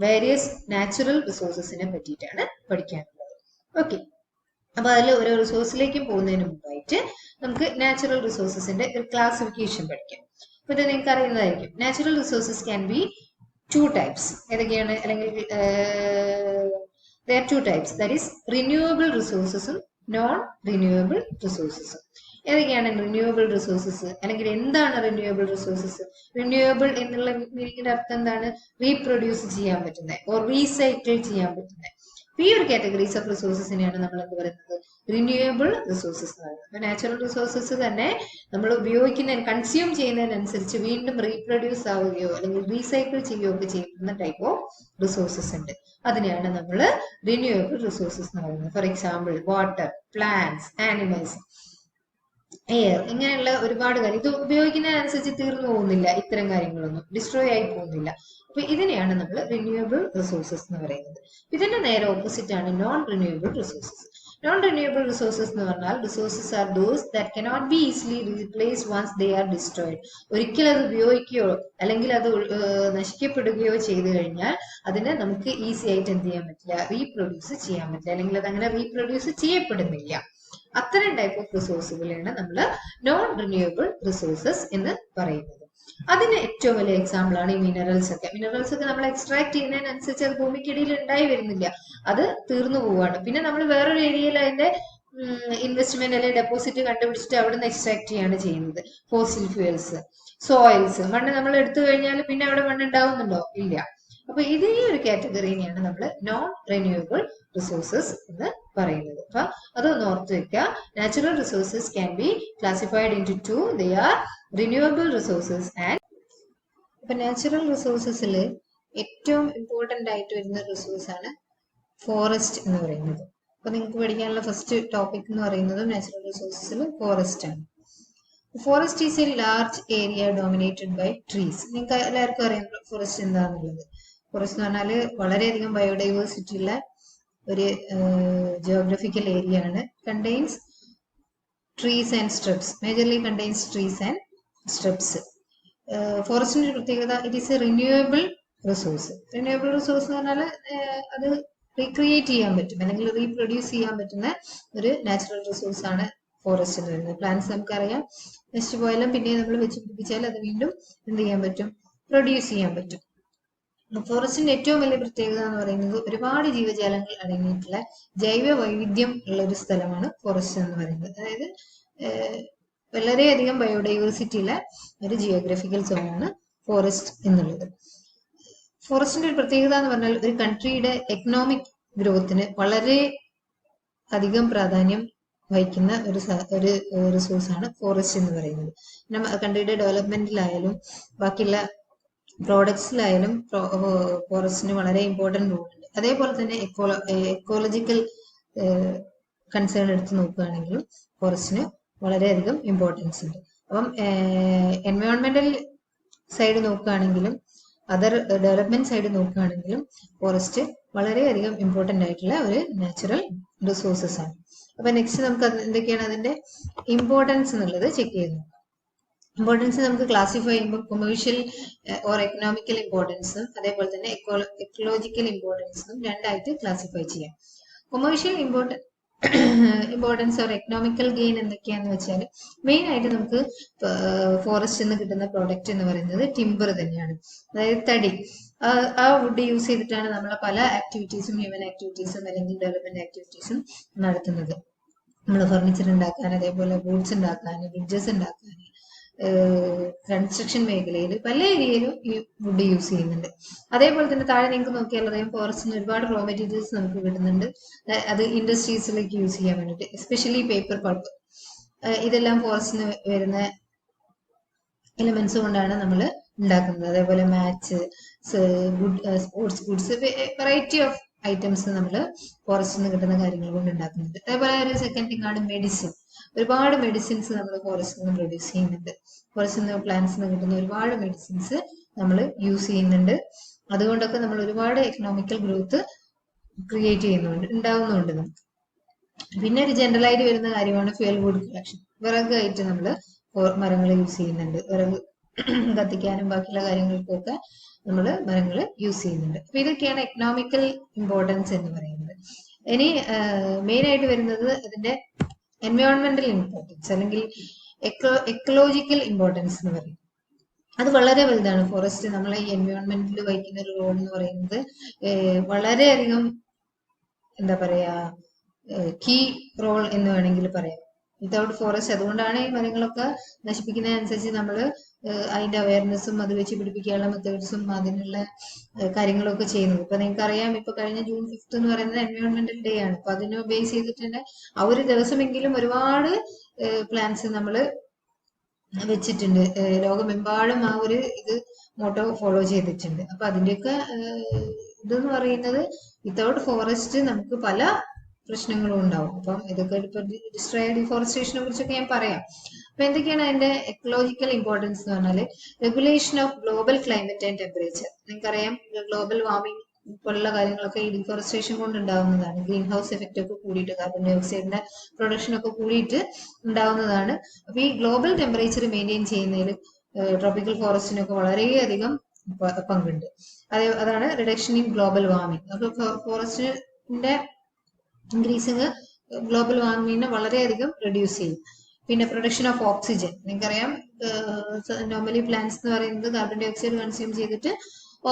വേരിയസ് നാച്ചുറൽ റിസോഴ്സസിനെ പറ്റിയിട്ടാണ് പഠിക്കാനുള്ളത്. ഓക്കെ, അപ്പൊ അതിൽ ഓരോ റിസോഴ്സിലേക്കും പോകുന്നതിന് മുമ്പായിട്ട് നമുക്ക് നാച്ചുറൽ റിസോഴ്സസിന്റെ ഒരു ക്ലാസിഫിക്കേഷൻ പഠിക്കാം. അപ്പൊ ഇത് നിങ്ങൾക്ക് അറിയുന്നതായിരിക്കും. Natural resources can be two types. ഏതൊക്കെയാണ്? അല്ലെങ്കിൽ there are two types, that is renewable resources ഉം നോൺ റിന്യൂവബിൾ റിസോഴ്സസും. ഏതൊക്കെയാണ് റിന്യൂവബിൾ റിസോഴ്സസ്? അല്ലെങ്കിൽ എന്താണ് റിന്യൂവബിൾ റിസോഴ്സസ്? റിന്യൂവബിൾ എന്നുള്ള മീനിങ്ങിന്റെ അർത്ഥം എന്താണ്? റീപ്രൊഡ്യൂസ് ചെയ്യാൻ പറ്റുന്നത് ഓർ റീസൈക്കിൾ ചെയ്യാൻ പറ്റുന്നത്. ഈ ഒരു കാറ്റഗറീസ് ഓഫ് റിസോഴ്സസിനെയാണ് നമ്മൾ എന്ത് പറയുന്നത്? റിന്യൂവബിൾ റിസോഴ്സസ് എന്ന് പറയുന്നത്. നാച്ചുറൽ റിസോഴ്സസ് തന്നെ നമ്മൾ ഉപയോഗിക്കുന്നതിന്, കൺസ്യൂം ചെയ്യുന്നതിനനുസരിച്ച് വീണ്ടും റീപ്രൊഡ്യൂസ് ആവുകയോ അല്ലെങ്കിൽ റീസൈക്കിൾ ചെയ്യുകയോ ഒക്കെ ചെയ്യുന്ന ടൈപ്പ് ഓഫ് റിസോഴ്സസ് ഉണ്ട്. അതിനെയാണ് നമ്മൾ റിന്യൂവബിൾ റിസോഴ്സസ് എന്ന് പറയുന്നത്. For example water, plants, animals, air, ഇങ്ങനെയുള്ള ഒരുപാട് കാര്യം. ഇത് ഉപയോഗിക്കുന്നതിനനുസരിച്ച് തീർന്നു പോകുന്നില്ല, ഇത്തരം കാര്യങ്ങളൊന്നും ഡിസ്ട്രോയ് ആയി പോകുന്നില്ല. അപ്പൊ ഇതിനെയാണ് നമ്മൾ റിന്യൂവബിൾ റിസോഴ്സസ് എന്ന് പറയുന്നത്. ഇതിന്റെ നേരെ ഓപ്പോസിറ്റ് ആണ് non renewable resources. Non renewable resources എന്ന് പറഞ്ഞാൽ resources are those that cannot be easily replace once they are destroyed. ഒരിക്കലും അത് ഉപയോഗിക്കുകയോ അല്ലെങ്കിൽ അത് നശിക്കപ്പെടുകയോ ചെയ്തു കഴിഞ്ഞാൽ അതിനെ നമുക്ക് ഈസി ആയിട്ട് എന്ത് ചെയ്യാൻ പറ്റില്ല? റീപ്രൊഡ്യൂസ് ചെയ്യാൻ പറ്റില്ല, അല്ലെങ്കിൽ അത് അങ്ങനെ റീപ്രൊഡ്യൂസ് ചെയ്യപ്പെടുന്നില്ല. അത്തരം ടൈപ്പ് ഓഫ് റിസോഴ്സുകളാണ് നമ്മൾ നോൺ റിന്യൂവബിൾ റിസോഴ്സസ് എന്ന് പറയുന്നത്. അതിന് ഏറ്റവും വലിയ എക്സാമ്പിൾ ആണ് ഈ മിനറൽസ് ഒക്കെ. മിനറൽസ് ഒക്കെ നമ്മൾ എക്സ്ട്രാക്ട് ചെയ്യുന്നതിനനുസരിച്ച് അത് ഭൂമിക്കിടയിൽ ഉണ്ടായി വരുന്നില്ല, അത് തീർന്നു പോവാണ്. പിന്നെ നമ്മൾ വേറൊരു ഏരിയയിൽ അതിന്റെ ഇൻവെസ്റ്റ്മെന്റ് അല്ലെങ്കിൽ ഡെപ്പോസിറ്റ് കണ്ടുപിടിച്ചിട്ട് അവിടുന്ന് എക്സ്ട്രാക്ട് ചെയ്യാണ് ചെയ്യുന്നത്. ഫോസിൽ ഫ്യൂൽസ്, സോയിൽസ്, മണ്ണ് നമ്മൾ എടുത്തു കഴിഞ്ഞാൽ പിന്നെ അവിടെ മണ്ണ് ഉണ്ടാവുന്നുണ്ടോ? ഇല്ല. അപ്പൊ ഇതേ ഒരു കാറ്റഗറിനെയാണ് നമ്മൾ നോൺ റിന്യൂവബിൾ റിസോഴ്സസ് എന്ന് പറയുന്നത്. അപ്പൊ അതൊന്ന് ഓർത്ത് വെക്കുക. Natural resources can be classified into they are renewable resources and. അപ്പൊ നാച്ചുറൽ റിസോഴ്സസിൽ ഏറ്റവും ഇമ്പോർട്ടന്റ് ആയിട്ട് വരുന്ന റിസോഴ്സ് ആണ് ഫോറസ്റ്റ് എന്ന് പറയുന്നത്. അപ്പൊ നിങ്ങൾക്ക് പഠിക്കാനുള്ള ഫസ്റ്റ് ടോപ്പിക് എന്ന് പറയുന്നത് നാച്ചുറൽ റിസോഴ്സസിൽ ഫോറസ്റ്റ് ആണ്. Forest is a large area dominated by trees. നിങ്ങൾക്ക് എല്ലാവർക്കും അറിയാം ഫോറസ്റ്റ് എന്താണെന്നുള്ളത്. ഫോറസ്റ്റ് എന്ന് പറഞ്ഞാൽ വളരെയധികം ബയോഡൈവേഴ്സിറ്റി ഉള്ള ഒരു ജിയോഗ്രഫിക്കൽ ഏരിയ ആണ്. Contains trees and shrubs, majorly contains trees and shrubs. ഫോറസ്റ്റിന്റെ പ്രത്യേകത, it is a renewable resource. Renewable resource എന്ന് പറഞ്ഞാൽ അത് റീക്രിയേറ്റ് ചെയ്യാൻ പറ്റും അല്ലെങ്കിൽ റീപ്രൊഡ്യൂസ് ചെയ്യാൻ പറ്റുന്ന ഒരു നാച്ചുറൽ റിസോഴ്സ് ആണ് ഫോറസ്റ്റ് എന്ന് പറയുന്നത്. പ്ലാന്റ്സ് നമുക്കറിയാം, നശിച്ചു പോയാലും പിന്നെ നമ്മൾ വെച്ച് പിടിപ്പിച്ചാൽ അത് വീണ്ടും എന്ത് ചെയ്യാൻ പറ്റും? പ്രൊഡ്യൂസ് ചെയ്യാൻ പറ്റും. ഫോറസ്റ്റിന്റെ ഏറ്റവും വലിയ പ്രത്യേകത എന്ന് പറയുന്നത് ഒരുപാട് ജീവജാലങ്ങൾ അടങ്ങിയിട്ടുള്ള ജൈവ വൈവിധ്യം ഉള്ള ഒരു സ്ഥലമാണ് ഫോറസ്റ്റ് എന്ന് പറയുന്നത്. അതായത് വളരെയധികം ബയോഡൈവേഴ്സിറ്റി ഉള്ള ഒരു ജിയോഗ്രഫിക്കൽ സോണാണ് ഫോറസ്റ്റ് എന്നുള്ളത്. ഫോറസ്റ്റിന്റെ ഒരു പ്രത്യേകത എന്ന് പറഞ്ഞാൽ ഒരു കൺട്രിയുടെ എക്കണോമിക് ഗ്രോത്തിന് വളരെ അധികം പ്രാധാന്യം വഹിക്കുന്ന ഒരു റിസോഴ്സ് ആണ് ഫോറസ്റ്റ് എന്ന് പറയുന്നത്. കൺട്രിയുടെ ഡെവലപ്മെന്റിലായാലും ബാക്കിയുള്ള പ്രോഡക്ട്സിലായാലും ഫോറസ്റ്റിന് വളരെ ഇമ്പോർട്ടന്റ് റോൾ ഉണ്ട്. അതേപോലെ തന്നെ എക്കോളജിക്കൽ കൺസേൺ എടുത്ത് നോക്കുകയാണെങ്കിലും ഫോറസ്റ്റിന് വളരെയധികം ഇമ്പോർട്ടൻസ് ഉണ്ട്. അപ്പം എൻവയോൺമെന്റൽ സൈഡ് നോക്കുകയാണെങ്കിലും അതർ ഡെവലപ്മെന്റ് സൈഡ് നോക്കുകയാണെങ്കിലും ഫോറസ്റ്റ് വളരെയധികം ഇമ്പോർട്ടന്റ് ആയിട്ടുള്ള ഒരു നാച്ചുറൽ റിസോഴ്സസ് ആണ്. അപ്പൊ നെക്സ്റ്റ് നമുക്ക് എന്തൊക്കെയാണ് അതിന്റെ ഇമ്പോർട്ടൻസ് എന്നുള്ളത് ചെക്ക് ചെയ്യുന്നു. ഇമ്പോർട്ടൻസ് നമുക്ക് ക്ലാസിഫൈ ചെയ്യുമ്പോൾ കൊമേഴ്ഷ്യൽ ഓർ എക്കണോമിക്കൽ ഇമ്പോർട്ടൻസും അതേപോലെ തന്നെ എക്കോളജിക്കൽ ഇമ്പോർട്ടൻസും രണ്ടായിട്ട് ക്ലാസിഫൈ ചെയ്യാം. Commercial importance or economical gain എന്തൊക്കെയാന്ന് വെച്ചാൽ മെയിൻ ആയിട്ട് നമുക്ക് ഫോറസ്റ്റ് നിന്ന് കിട്ടുന്ന പ്രോഡക്റ്റ് എന്ന് പറയുന്നത് ടിമ്പർ തന്നെയാണ്. അതായത് തടി. ആ വുഡ് യൂസ് ചെയ്തിട്ടാണ് നമ്മൾ പല ആക്ടിവിറ്റീസും, ഹ്യൂമൻ ആക്ടിവിറ്റീസും അല്ലെങ്കിൽ ഡെവലപ്മെന്റ് ആക്ടിവിറ്റീസും നടത്തുന്നത്. നമ്മൾ ഫർണിച്ചർ ഉണ്ടാക്കാൻ, അതേപോലെ ബോട്ട്സ് ഉണ്ടാക്കാൻ, ബ്രിഡ്ജസ് ഉണ്ടാക്കാൻ, കൺസ്ട്രക്ഷൻ മേഖലയിൽ പല ഏരിയയിലും ഈ വുഡ് യൂസ് ചെയ്യുന്നുണ്ട്. അതേപോലെ തന്നെ താഴെ നിങ്ങൾക്ക് നോക്കിയാൽ അറിയാം ഫോറസ്റ്റിന് ഒരുപാട് റോ മെറ്റീരിയൽസ് നമുക്ക് കിട്ടുന്നുണ്ട്. അത് ഇൻഡസ്ട്രീസിലേക്ക് യൂസ് ചെയ്യാൻ വേണ്ടിയിട്ട്, എസ്പെഷ്യലി പേപ്പർ പൾപ്പ്. ഇതെല്ലാം ഫോറസ്റ്റിന് വരുന്ന എലിമെന്റ്സ് കൊണ്ടാണ് നമ്മൾ ഉണ്ടാക്കുന്നത്. അതേപോലെ match, sports goods, variety of items നമ്മൾ ഫോറസ്റ്റിൽ നിന്ന് കിട്ടുന്ന കാര്യങ്ങൾ കൊണ്ട് ഉണ്ടാക്കുന്നുണ്ട്. അതേപോലെ ഒരു സെക്കൻഡ് തിങ് ആണ് മെഡിസിൻ. ഒരുപാട് മെഡിസിൻസ് നമ്മൾ ഫോറസ്റ്റിൽ നിന്ന് പ്രൊഡ്യൂസ് ചെയ്യുന്നുണ്ട്. ഫോറസ്റ്റിൽ നിന്ന് പ്ലാന്റ്സിൽ നിന്ന് കിട്ടുന്ന ഒരുപാട് മെഡിസിൻസ് നമ്മൾ യൂസ് ചെയ്യുന്നുണ്ട്. അതുകൊണ്ടൊക്കെ നമ്മൾ ഒരുപാട് എക്കണോമിക്കൽ ഗ്രോത്ത് ക്രിയേറ്റ് ഉണ്ടാവുന്നുണ്ട് നമുക്ക്. പിന്നെ ഒരു ജനറൽ ആയിട്ട് വരുന്ന കാര്യമാണ് ഫ്യൂൽ വുഡ് കളക്ഷൻ. വിറകായിട്ട് നമ്മൾ മരങ്ങൾ യൂസ് ചെയ്യുന്നുണ്ട്. വിറക് കത്തിക്കാനും ബാക്കിയുള്ള കാര്യങ്ങൾക്കൊക്കെ നമ്മൾ മരങ്ങൾ യൂസ് ചെയ്യുന്നുണ്ട്. അപ്പൊ ഇതൊക്കെയാണ് എക്കണോമിക്കൽ ഇമ്പോർട്ടൻസ് എന്ന് പറയുന്നത്. ഇനി മെയിൻ ആയിട്ട് വരുന്നത് അതിന്റെ എൻവയോൺമെന്റൽ ഇമ്പോർട്ടൻസ് അല്ലെങ്കിൽ എക്കോളജിക്കൽ ഇമ്പോർട്ടൻസ് എന്ന് പറയും. അത് വളരെ വലുതാണ്. ഫോറസ്റ്റ് നമ്മളെ ഈ എൻവയോൺമെന്റിൽ വഹിക്കുന്ന ഒരു റോൾ എന്ന് പറയുന്നത് വളരെയധികം എന്താ പറയാ കീ റോൾ എന്ന് വേണമെങ്കിൽ പറയാം. വിത്തൗട്ട് ഫോറസ്റ്റ്, അതുകൊണ്ടാണ് ഈ മരങ്ങളൊക്കെ നശിപ്പിക്കുന്നതിനനുസരിച്ച് നമ്മൾ അതിന്റെ അവയർനെസ്സും അത് വെച്ച് പിടിപ്പിക്കാനുള്ള മെത്തേഡ്സും അതിനുള്ള കാര്യങ്ങളൊക്കെ ചെയ്യുന്നത്. ഇപ്പൊ നിങ്ങൾക്ക് അറിയാം, ഇപ്പൊ കഴിഞ്ഞ ജൂൺ 5 എന്ന് പറയുന്നത് എൻവയോൺമെന്റൽ ഡേ ആണ്. അപ്പൊ അതിനെ ബേസ് ചെയ്തിട്ട് തന്നെ ആ ഒരു ദിവസമെങ്കിലും ഒരുപാട് പ്ലാൻസ് നമ്മൾ വെച്ചിട്ടുണ്ട്. ലോകമെമ്പാടും ആ ഒരു ഇത് മോട്ടോ ഫോളോ ചെയ്തിട്ടുണ്ട്. അപ്പൊ അതിന്റെയൊക്കെ ഇതെന്ന് പറയുന്നത് വിത്തൗട്ട് ഫോറസ്റ്റ് നമുക്ക് പല പ്രശ്നങ്ങളും ഉണ്ടാവും. അപ്പം ഇതൊക്കെ ഇപ്പൊ ഡിഫോറസ്റ്റേഷനെ കുറിച്ചൊക്കെ ഞാൻ പറയാം. അപ്പൊ എന്തൊക്കെയാണ് അതിന്റെ എക്കോളജിക്കൽ ഇമ്പോർട്ടൻസ് എന്ന് പറഞ്ഞാല് regulation of global climate and temperature. നിങ്ങൾക്കറിയാം ഗ്ലോബൽ വാർമിംഗ് പോലുള്ള കാര്യങ്ങളൊക്കെ ഈ ഡിഫോറസ്റ്റേഷൻ കൊണ്ട് ഉണ്ടാവുന്നതാണ്. ഗ്രീൻ ഹൗസ് എഫക്റ്റ് ഒക്കെ കൂടിയിട്ട് കാർബൺ ഡൈ ഓക്സൈഡിന്റെ പ്രൊഡക്ഷൻ ഒക്കെ കൂടിയിട്ട് ഉണ്ടാവുന്നതാണ്. അപ്പൊ ഈ ഗ്ലോബൽ ടെമ്പറേച്ചർ മെയിൻറ്റെയിൻ ചെയ്യുന്നതിൽ ട്രോപ്പിക്കൽ ഫോറസ്റ്റിനൊക്കെ വളരെയധികം പങ്കുണ്ട്. അതാണ് റിഡക്ഷൻ ഇൻ ഗ്ലോബൽ വാർമിംഗ്. അപ്പൊ ഫോറസ്റ്റിന്റെ ഇൻക്രീസിങ് ഗ്ലോബൽ വാർമിങ്ങിനെ വളരെയധികം റെഡ്യൂസ് ചെയ്യും. പിന്നെ പ്രൊഡക്ഷൻ ഓഫ് ഓക്സിജൻ. നിങ്ങൾക്കറിയാം, നോർമലി പ്ലാന്റ്സ് എന്ന് പറയുന്നത് കാർബൺ ഡൈ ഓക്സൈഡ് കൺസ്യൂം ചെയ്തിട്ട്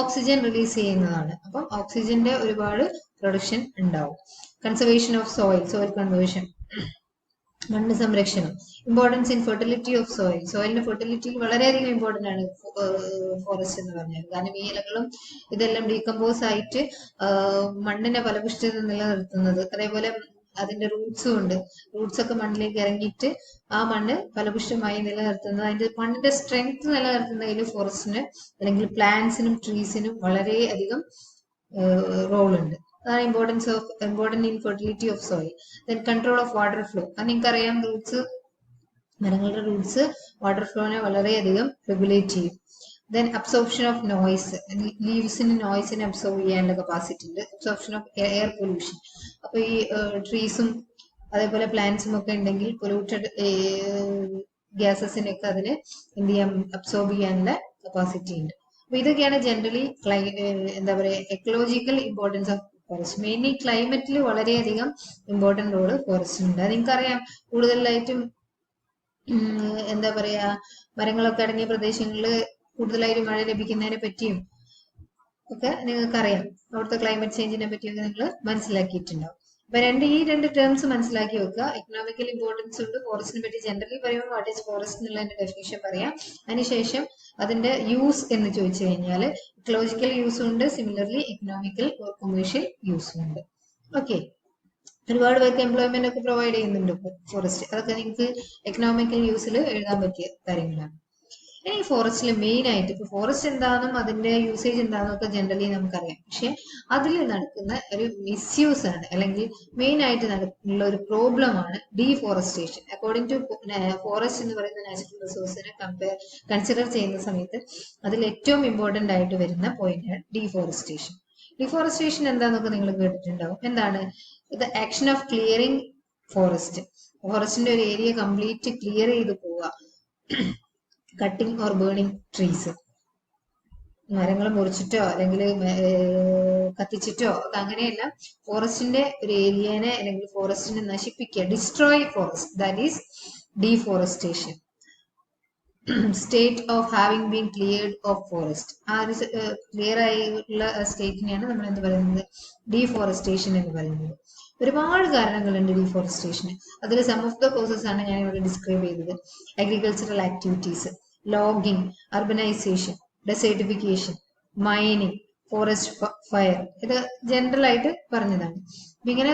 ഓക്സിജൻ റിലീസ് ചെയ്യുന്നതാണ്. അപ്പം ഓക്സിജന്റെ ഒരുപാട് പ്രൊഡക്ഷൻ ഉണ്ടാവും. കൺസർവേഷൻ ഓഫ് സോയിൽ കൺവേർഷൻ, മണ്ണ് സംരക്ഷണം. Importance in fertility of soil. സോയിലിന്റെ ഫെർട്ടിലിറ്റി വളരെയധികം ഇമ്പോർട്ടന്റ് ആണ് ഫോറസ്റ്റ് എന്ന് പറഞ്ഞാൽ. കാരണം ഈ ഇലകളും ഇതെല്ലാം ഡീകമ്പോസ് ആയിട്ട് മണ്ണിനെ ഫലപുഷ്ടത നിലനിർത്തുന്നത്. അതേപോലെ അതിന്റെ റൂട്ട്സും ഉണ്ട്. റൂട്ട്സ് ഒക്കെ മണ്ണിലേക്ക് ഇറങ്ങിയിട്ട് ആ മണ്ണ് ഫലപുഷ്ടമായി നിലനിർത്തുന്നത്. അതിന്റെ മണ്ണിന്റെ സ്ട്രെങ്ത് നിലനിർത്തുന്നതിൽ ഫോറസ്റ്റിന് അല്ലെങ്കിൽ പ്ലാന്റ്സിനും ട്രീസിനും വളരെയധികം റോൾ ഉണ്ട്. അതാണ് important in fertility of soil. Then control of water flow. അത് നിങ്ങൾക്കറിയാം, മരങ്ങളുടെ റൂട്ട്സ് വാട്ടർ ഫ്ലോനെ വളരെയധികം റെഗുലേറ്റ് ചെയ്യും. Then absorption of noise. ലീവ്സിന് നോയ്സിനെ അബ്സോർവ് ചെയ്യാനുള്ള കപ്പാസിറ്റി ഉണ്ട്. Absorption of air pollution. അപ്പൊ ഈ ട്രീസും അതേപോലെ പ്ലാന്റ്സും ഒക്കെ ഉണ്ടെങ്കിൽ പൊല്യൂട്ടഡ് ഗ്യാസസിനൊക്കെ അതിന് എന്ത് ചെയ്യാൻ, അബ്സോർബ് ചെയ്യാനുള്ള കപ്പാസിറ്റി ഉണ്ട്. അപ്പൊ ഇതൊക്കെയാണ് ജനറലി എന്താ പറയുക ecological importance of forest. Mainly ക്ലൈമറ്റിൽ വളരെയധികം ഇമ്പോർട്ടന്റ് റോള് ഫോറസ്റ്റിനുണ്ട്. അത് നിങ്ങൾക്കറിയാം, കൂടുതലായിട്ടും എന്താ പറയാ മരങ്ങളൊക്കെ അടങ്ങിയ പ്രദേശങ്ങളിൽ കൂടുതലായിട്ട് മഴ ലഭിക്കുന്നതിനെ പറ്റിയും ഒക്കെ നിങ്ങൾക്കറിയാം. അവിടുത്തെ ക്ലൈമറ്റ് ചേഞ്ചിനെ പറ്റിയൊക്കെ നിങ്ങൾ മനസ്സിലാക്കിയിട്ടുണ്ടാവും. അപ്പൊ ഈ രണ്ട് ടേംസ് മനസ്സിലാക്കി വെക്കുക. എക്കണോമിക്കൽ ഇമ്പോർട്ടൻസ് ഉണ്ട്. ഫോറസ്റ്റിനെ പറ്റി ജനറലി പറയുമ്പോൾ വാട്ട് ഈസ് ഫോറസ്റ്റ് എന്നുള്ളതിന്റെ ഡെഫിനിഷൻ പറയാം. അതിനുശേഷം അതിന്റെ യൂസ് എന്ന് ചോദിച്ചു കഴിഞ്ഞാൽ എക്കോളജിക്കൽ യൂസും ഉണ്ട്, സിമിലർലി എക്കണോമിക്കൽ ഓർ കൊമേഴ്ഷ്യൽ യൂസും ഉണ്ട്. ഓക്കെ, ഒരുപാട് പേർക്ക് എംപ്ലോയ്മെന്റ് ഒക്കെ പ്രൊവൈഡ് ചെയ്യുന്നുണ്ട് ഫോറസ്റ്റ്. അതൊക്കെ നിങ്ങൾക്ക് എക്കണോമിക്കൽ യൂസിൽ എഴുതാൻ പറ്റിയ കാര്യങ്ങളാണ്. ഇനി ഫോറസ്റ്റിൽ മെയിൻ ആയിട്ട് ഇപ്പൊ ഫോറസ്റ്റ് എന്താണെന്നും അതിന്റെ യൂസേജ് എന്താണെന്നും ഒക്കെ ജനറലി നമുക്കറിയാം. പക്ഷെ അതിൽ നടക്കുന്ന ഒരു മിസ്യൂസ് ആണ്, അല്ലെങ്കിൽ മെയിൻ ആയിട്ട് നടക്കുന്ന ഒരു പ്രോബ്ലം ആണ് ഡീഫോറസ്റ്റേഷൻ. അക്കോർഡിംഗ് ടു ഫോറസ്റ്റ് എന്ന് പറയുന്ന നാച്ചുറൽ റിസോഴ്സിനെ കൺസിഡർ ചെയ്യുന്ന സമയത്ത് അതിൽ ഏറ്റവും ഇമ്പോർട്ടന്റ് ആയിട്ട് വരുന്ന പോയിന്റ് ആണ് ഡീഫോറസ്റ്റേഷൻ. ഡിഫോറസ്റ്റേഷൻ എന്താന്നൊക്കെ നിങ്ങൾ കേട്ടിട്ടുണ്ടാവും. എന്താണ് ഇത്? Action of clearing forest. ഫോറസ്റ്റിന്റെ ഒരു ഏരിയ കംപ്ലീറ്റ് ക്ലിയർ ചെയ്ത് പോവുക. Cutting or burning trees. മരങ്ങൾ മുറിച്ചിട്ടോ അല്ലെങ്കിൽ കത്തിച്ചിട്ടോ ഒക്കെ അങ്ങനെയല്ല, ഫോറസ്റ്റിന്റെ ഒരു ഏരിയനെ അല്ലെങ്കിൽ ഫോറസ്റ്റിനെ നശിപ്പിക്കുക, destroy forest, that is deforestation. State of having been cleared of forest. ആ ഒരു ക്ലിയർ ആയിട്ടുള്ള സ്റ്റേറ്റിനെയാണ് നമ്മൾ എന്ത് പറയുന്നത്? ഡീഫോറസ്റ്റേഷൻ എന്ന് പറയുന്നത്. ഒരുപാട് കാരണങ്ങളുണ്ട് ഡീഫോറസ്റ്റേഷന്. അതിൽ സം ഓഫ് ദ കോസസ് ആണ് ഞാൻ ഇവിടെ ഡിസ്ക്രൈബ് ചെയ്തത്. Agricultural activities, logging, urbanisation, desertification, mining, forest fire. ഇത് ജനറൽ ആയിട്ട് പറഞ്ഞതാണ്. അപ്പൊ ഇങ്ങനെ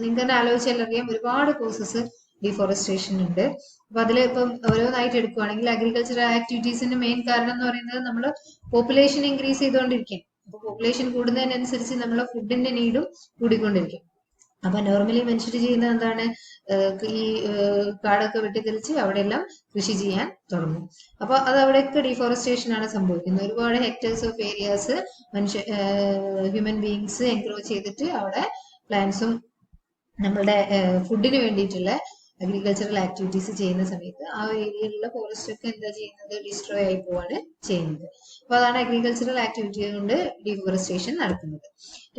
നിങ്ങൾക്ക് തന്നെ ആലോചിച്ചാൽ അറിയാം, ഒരുപാട് കോസസ് ഡീഫോറസ്റ്റേഷൻ ഉണ്ട്. അപ്പൊ അതിൽ ഇപ്പം ഓരോന്നായിട്ട് എടുക്കുവാണെങ്കിൽ അഗ്രികൾച്ചറൽ ആക്ടിവിറ്റീസിന്റെ മെയിൻ കാരണം എന്ന് പറയുന്നത് നമ്മൾ പോപ്പുലേഷൻ ഇൻക്രീസ് ചെയ്തുകൊണ്ടിരിക്കും. അപ്പൊ പോപ്പുലേഷൻ കൂടുന്നതിനനുസരിച്ച് നമ്മളെ ഫുഡിന്റെ നീഡും കൂടിക്കൊണ്ടിരിക്കും. അപ്പൊ നോർമലി മനുഷ്യർ ചെയ്യുന്നത് എന്താണ്? ഈ കാടൊക്കെ വെട്ടിത്തെളിച്ച് അവിടെയെല്ലാം കൃഷി ചെയ്യാൻ തുടങ്ങും. അപ്പൊ അത് അവിടെയൊക്കെ ഡീഫോറസ്റ്റേഷൻ ആണ് സംഭവിക്കുന്നത്. ഒരുപാട് hectares of areas human beings encroach ചെയ്തിട്ട് അവിടെ പ്ലാന്റ്സും നമ്മളുടെ ഫുഡിന് വേണ്ടിയിട്ടുള്ള അഗ്രികൾച്ചറൽ ആക്ടിവിറ്റീസ് ചെയ്യുന്ന സമയത്ത് ആ ഒരു ഏരിയയിലുള്ള ഫോറസ്റ്റ് ഒക്കെ എന്താ ചെയ്യുന്നത്, ഡിസ്ട്രോയ് ആയി പോവാണ് ചെയ്യുന്നത്. അപ്പൊ അതാണ് അഗ്രികൾച്ചറൽ ആക്ടിവിറ്റി കൊണ്ട് ഡീഫോറസ്റ്റേഷൻ നടക്കുന്നത്.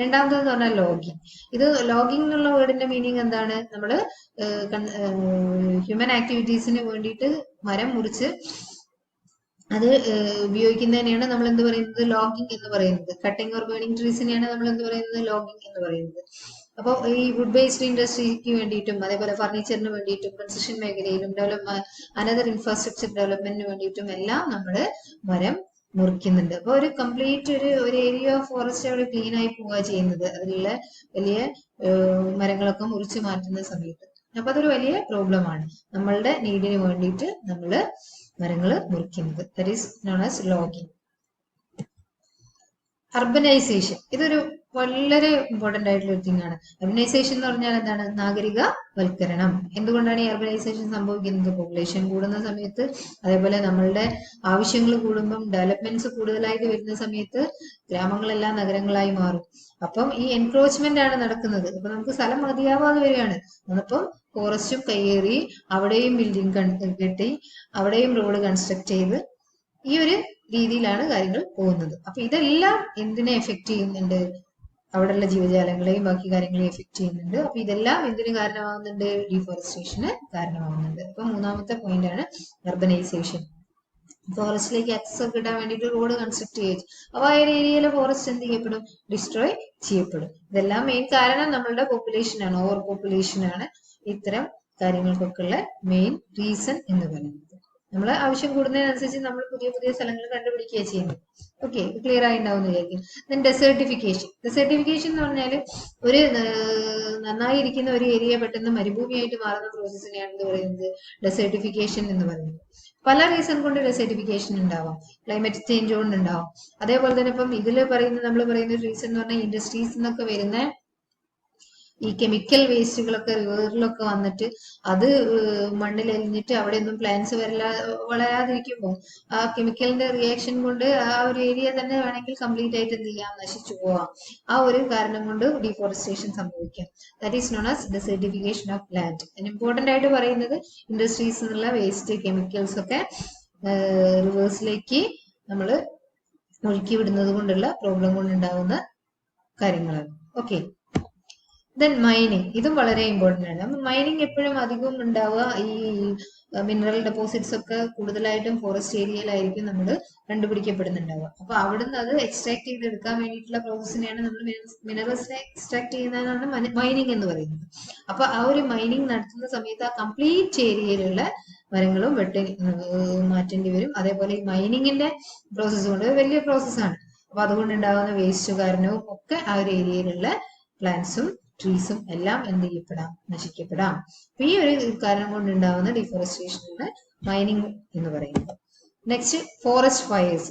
രണ്ടാമതെന്ന് പറഞ്ഞാൽ ലോഗിങ്. ഇത് ലോഗിങ് എന്നുള്ള വേർഡിന്റെ മീനിങ് എന്താണ്, നമ്മള് ഹ്യൂമൻ ആക്ടിവിറ്റീസിന് വേണ്ടിയിട്ട് മരം മുറിച്ച് അത് ഉപയോഗിക്കുന്നതിനെയാണ് നമ്മൾ എന്ത് പറയുന്നത്, ലോഗിങ് എന്ന് പറയുന്നത്. കട്ടിംഗ് ഓർ ബേണിംഗ് ട്രീസിനെയാണ് നമ്മൾ എന്ത് പറയുന്നത്, ലോഗിങ് എന്ന് പറയുന്നത്. അപ്പോൾ ഈ വുഡ് ബേസ്ഡ് ഇൻഡസ്ട്രിക്ക് വേണ്ടിയിട്ടും അതേപോലെ ഫർണിച്ചറിന് വേണ്ടിയിട്ടും കൺസ്ട്രക്ഷൻ മേഖലയിലും അനദർ ഇൻഫ്രാസ്ട്രക്ചർ ഡെവലപ്മെന്റിന് വേണ്ടിയിട്ടും എല്ലാം നമ്മൾ മരം മുറിക്കുന്നുണ്ട്. അപ്പൊ ഒരു കംപ്ലീറ്റ് ഒരു ഏരിയ ഓഫ് ഫോറസ്റ്റ് അവിടെ ക്ലീൻ ആയി പോവുക ചെയ്യുന്നത്, അതിലുള്ള വലിയ മരങ്ങളൊക്കെ മുറിച്ച് മാറ്റുന്ന സമയത്ത്. അപ്പൊ അതൊരു വലിയ പ്രോബ്ലമാണ്. നമ്മളുടെ നീഡിന് വേണ്ടിയിട്ട് നമ്മള് മരങ്ങൾ മുറിക്കുന്നത്. That is known as logging. Urbanization ഇതൊരു വളരെ ഇമ്പോർട്ടന്റ് ആയിട്ടുള്ള ഒരു തിങ് ആണ്. അർബനൈസേഷൻ എന്ന് പറഞ്ഞാൽ എന്താണ്, നാഗരിക വൽക്കരണം. എന്തുകൊണ്ടാണ് ഈ അർബനൈസേഷൻ സംഭവിക്കുന്നത്? പോപ്പുലേഷൻ കൂടുന്ന സമയത്ത്, അതേപോലെ നമ്മളുടെ ആവശ്യങ്ങൾ കൂടുമ്പം, ഡെവലപ്മെന്റ്സ് കൂടുതലായിട്ട് വരുന്ന സമയത്ത് ഗ്രാമങ്ങളെല്ലാം നഗരങ്ങളായി മാറും. അപ്പം ഈ എൻക്രോച്ച്മെന്റ് ആണ് നടക്കുന്നത്. അപ്പൊ നമുക്ക് സ്ഥലം മതിയാവാതെ വരികയാണ്. അപ്പം ഫോറസ്റ്റും കയ്യേറി അവിടെയും ബിൽഡിംഗ് കെട്ടി അവിടെയും റോഡ് കൺസ്ട്രക്ട് ചെയ്ത് ഈ ഒരു രീതിയിലാണ് കാര്യങ്ങൾ പോകുന്നത്. അപ്പൊ ഇതെല്ലാം എന്തിനെ എഫക്ട് ചെയ്യുന്നുണ്ട്, അവിടെയുള്ള ജീവജാലങ്ങളെയും ബാക്കി കാര്യങ്ങളെയും എഫക്ട് ചെയ്യുന്നുണ്ട്. അപ്പൊ ഇതെല്ലാം എന്തിനു കാരണമാകുന്നുണ്ട്, ഡീഫോറസ്റ്റേഷന് കാരണമാകുന്നുണ്ട്. അപ്പൊ മൂന്നാമത്തെ പോയിന്റ് ആണ് അർബനൈസേഷൻ. ഫോറസ്റ്റിലേക്ക് ആക്സസ് ഒക്കെ കിട്ടാൻ വേണ്ടിയിട്ട് റോഡ് കൺസ്ട്രക്ട് ചെയ്യും. അപ്പൊ ആ ഒരു ഏരിയയിലെ ഫോറസ്റ്റ് എന്ത് ചെയ്യപ്പെടും, ഡിസ്ട്രോയ് ചെയ്യപ്പെടും. ഇതെല്ലാം മെയിൻ കാരണം നമ്മളുടെ പോപ്പുലേഷൻ ആണ്, ഓവർ പോപ്പുലേഷൻ ആണ് ഇത്തരം കാര്യങ്ങൾക്കൊക്കെ ഉള്ള മെയിൻ റീസൺ എന്ന് പറയുന്നത്. നമ്മൾ ആവശ്യം കൂടുന്നതിനനുസരിച്ച് നമ്മൾ പുതിയ പുതിയ സ്ഥലങ്ങൾ കണ്ടുപിടിക്കുക ചെയ്യുന്നത്. ഓക്കെ, ക്ലിയർ ആയി ഉണ്ടാവും എന്ന് വിചാരിക്കും. Then desertification. ഡെസേർട്ടിഫിക്കേഷൻ എന്ന് പറഞ്ഞാൽ ഒരു നന്നായിരിക്കുന്ന ഒരു ഏരിയ പെട്ടെന്ന് മരുഭൂമിയായിട്ട് മാറുന്ന പ്രോസസ്സിനെയാണ് എന്ത് പറയുന്നത്, ഡെസേർട്ടിഫിക്കേഷൻ എന്ന് പറയുന്നത്. പല റീസൺ കൊണ്ട് ഡെസേർട്ടിഫിക്കേഷൻ ഉണ്ടാവാം. ക്ലൈമറ്റ് ചേഞ്ച് കൊണ്ട് ഉണ്ടാവാം. അതേപോലെ തന്നെ ഇപ്പം ഇതിൽ പറയുന്ന നമ്മൾ പറയുന്ന റീസൺ എന്ന് പറഞ്ഞാൽ ഇൻഡസ്ട്രീസ് എന്നൊക്കെ വരുന്ന ഈ കെമിക്കൽ വേസ്റ്റുകളൊക്കെ റിവറിലൊക്കെ വന്നിട്ട് അത് മണ്ണിൽ എലിഞ്ഞിട്ട് അവിടെ ഒന്നും പ്ലാന്റ്സ് വളരാതിരിക്കുമ്പോൾ ആ കെമിക്കലിന്റെ റിയാക്ഷൻ കൊണ്ട് ആ ഒരു ഏരിയ തന്നെ വേണമെങ്കിൽ കംപ്ലീറ്റ് ആയിട്ട് എന്ത് ചെയ്യാം, നശിച്ചു പോവാം. ആ ഒരു കാരണം കൊണ്ട് ഡീഫോറസ്റ്റേഷൻ സംഭവിക്കാം. That is known as desertification of land. Important ആയിട്ട് പറയുന്നത് ഇൻഡസ്ട്രീസ് എന്നുള്ള വേസ്റ്റ് കെമിക്കൽസ് ഒക്കെ റിവേഴ്സിലേക്ക് നമ്മൾ ഒഴുക്കി വിടുന്നത് കൊണ്ടുള്ള പ്രോബ്ലം കൊണ്ടുണ്ടാകുന്ന കാര്യങ്ങളാണ്. ഓക്കെ. ദെൻ മൈനിങ്, ഇതും വളരെ ഇമ്പോർട്ടന്റ് ആണ്. അപ്പൊ മൈനിങ് എപ്പോഴും അധികം ഉണ്ടാവുക ഈ മിനറൽ ഡെപ്പോസിറ്റ്സ് ഒക്കെ കൂടുതലായിട്ടും ഫോറസ്റ്റ് ഏരിയയിലായിരിക്കും നമ്മൾ കണ്ടുപിടിക്കപ്പെടുന്നുണ്ടാവുക. അപ്പൊ അവിടുന്ന് അത് എക്സ്ട്രാക്ട് ചെയ്തെടുക്കാൻ വേണ്ടിയിട്ടുള്ള പ്രോസസ്സിനെയാണ് നമ്മൾ മിനറൽസിനെ എക്സ്ട്രാക്ട് ചെയ്യുന്നതാണ് മൈനിങ് എന്ന് പറയുന്നത്. അപ്പൊ ആ ഒരു മൈനിങ് നടത്തുന്ന സമയത്ത് ആ കംപ്ലീറ്റ് ഏരിയയിലുള്ള മരങ്ങളും മാറ്റേണ്ടി വരും. അതേപോലെ ഈ മൈനിങ്ങിന്റെ പ്രോസസ്സ് കൊണ്ട് വലിയ പ്രോസസ്സാണ്. അപ്പൊ അതുകൊണ്ട് ഉണ്ടാകുന്ന വേസ്റ്റ് കാരണവും ഒക്കെ ആ ഒരു ഏരിയയിലുള്ള പ്ലാന്റ്സും ട്രീസും എല്ലാം എന്ത് ചെയ്യപ്പെടാം, നശിക്കപ്പെടാം. ഈ ഒരു കാരണം കൊണ്ടുണ്ടാവുന്ന ഡിഫോറസ്റ്റേഷനാണ് മൈനിങ് എന്ന് പറയുന്നത്. Next, forest fires.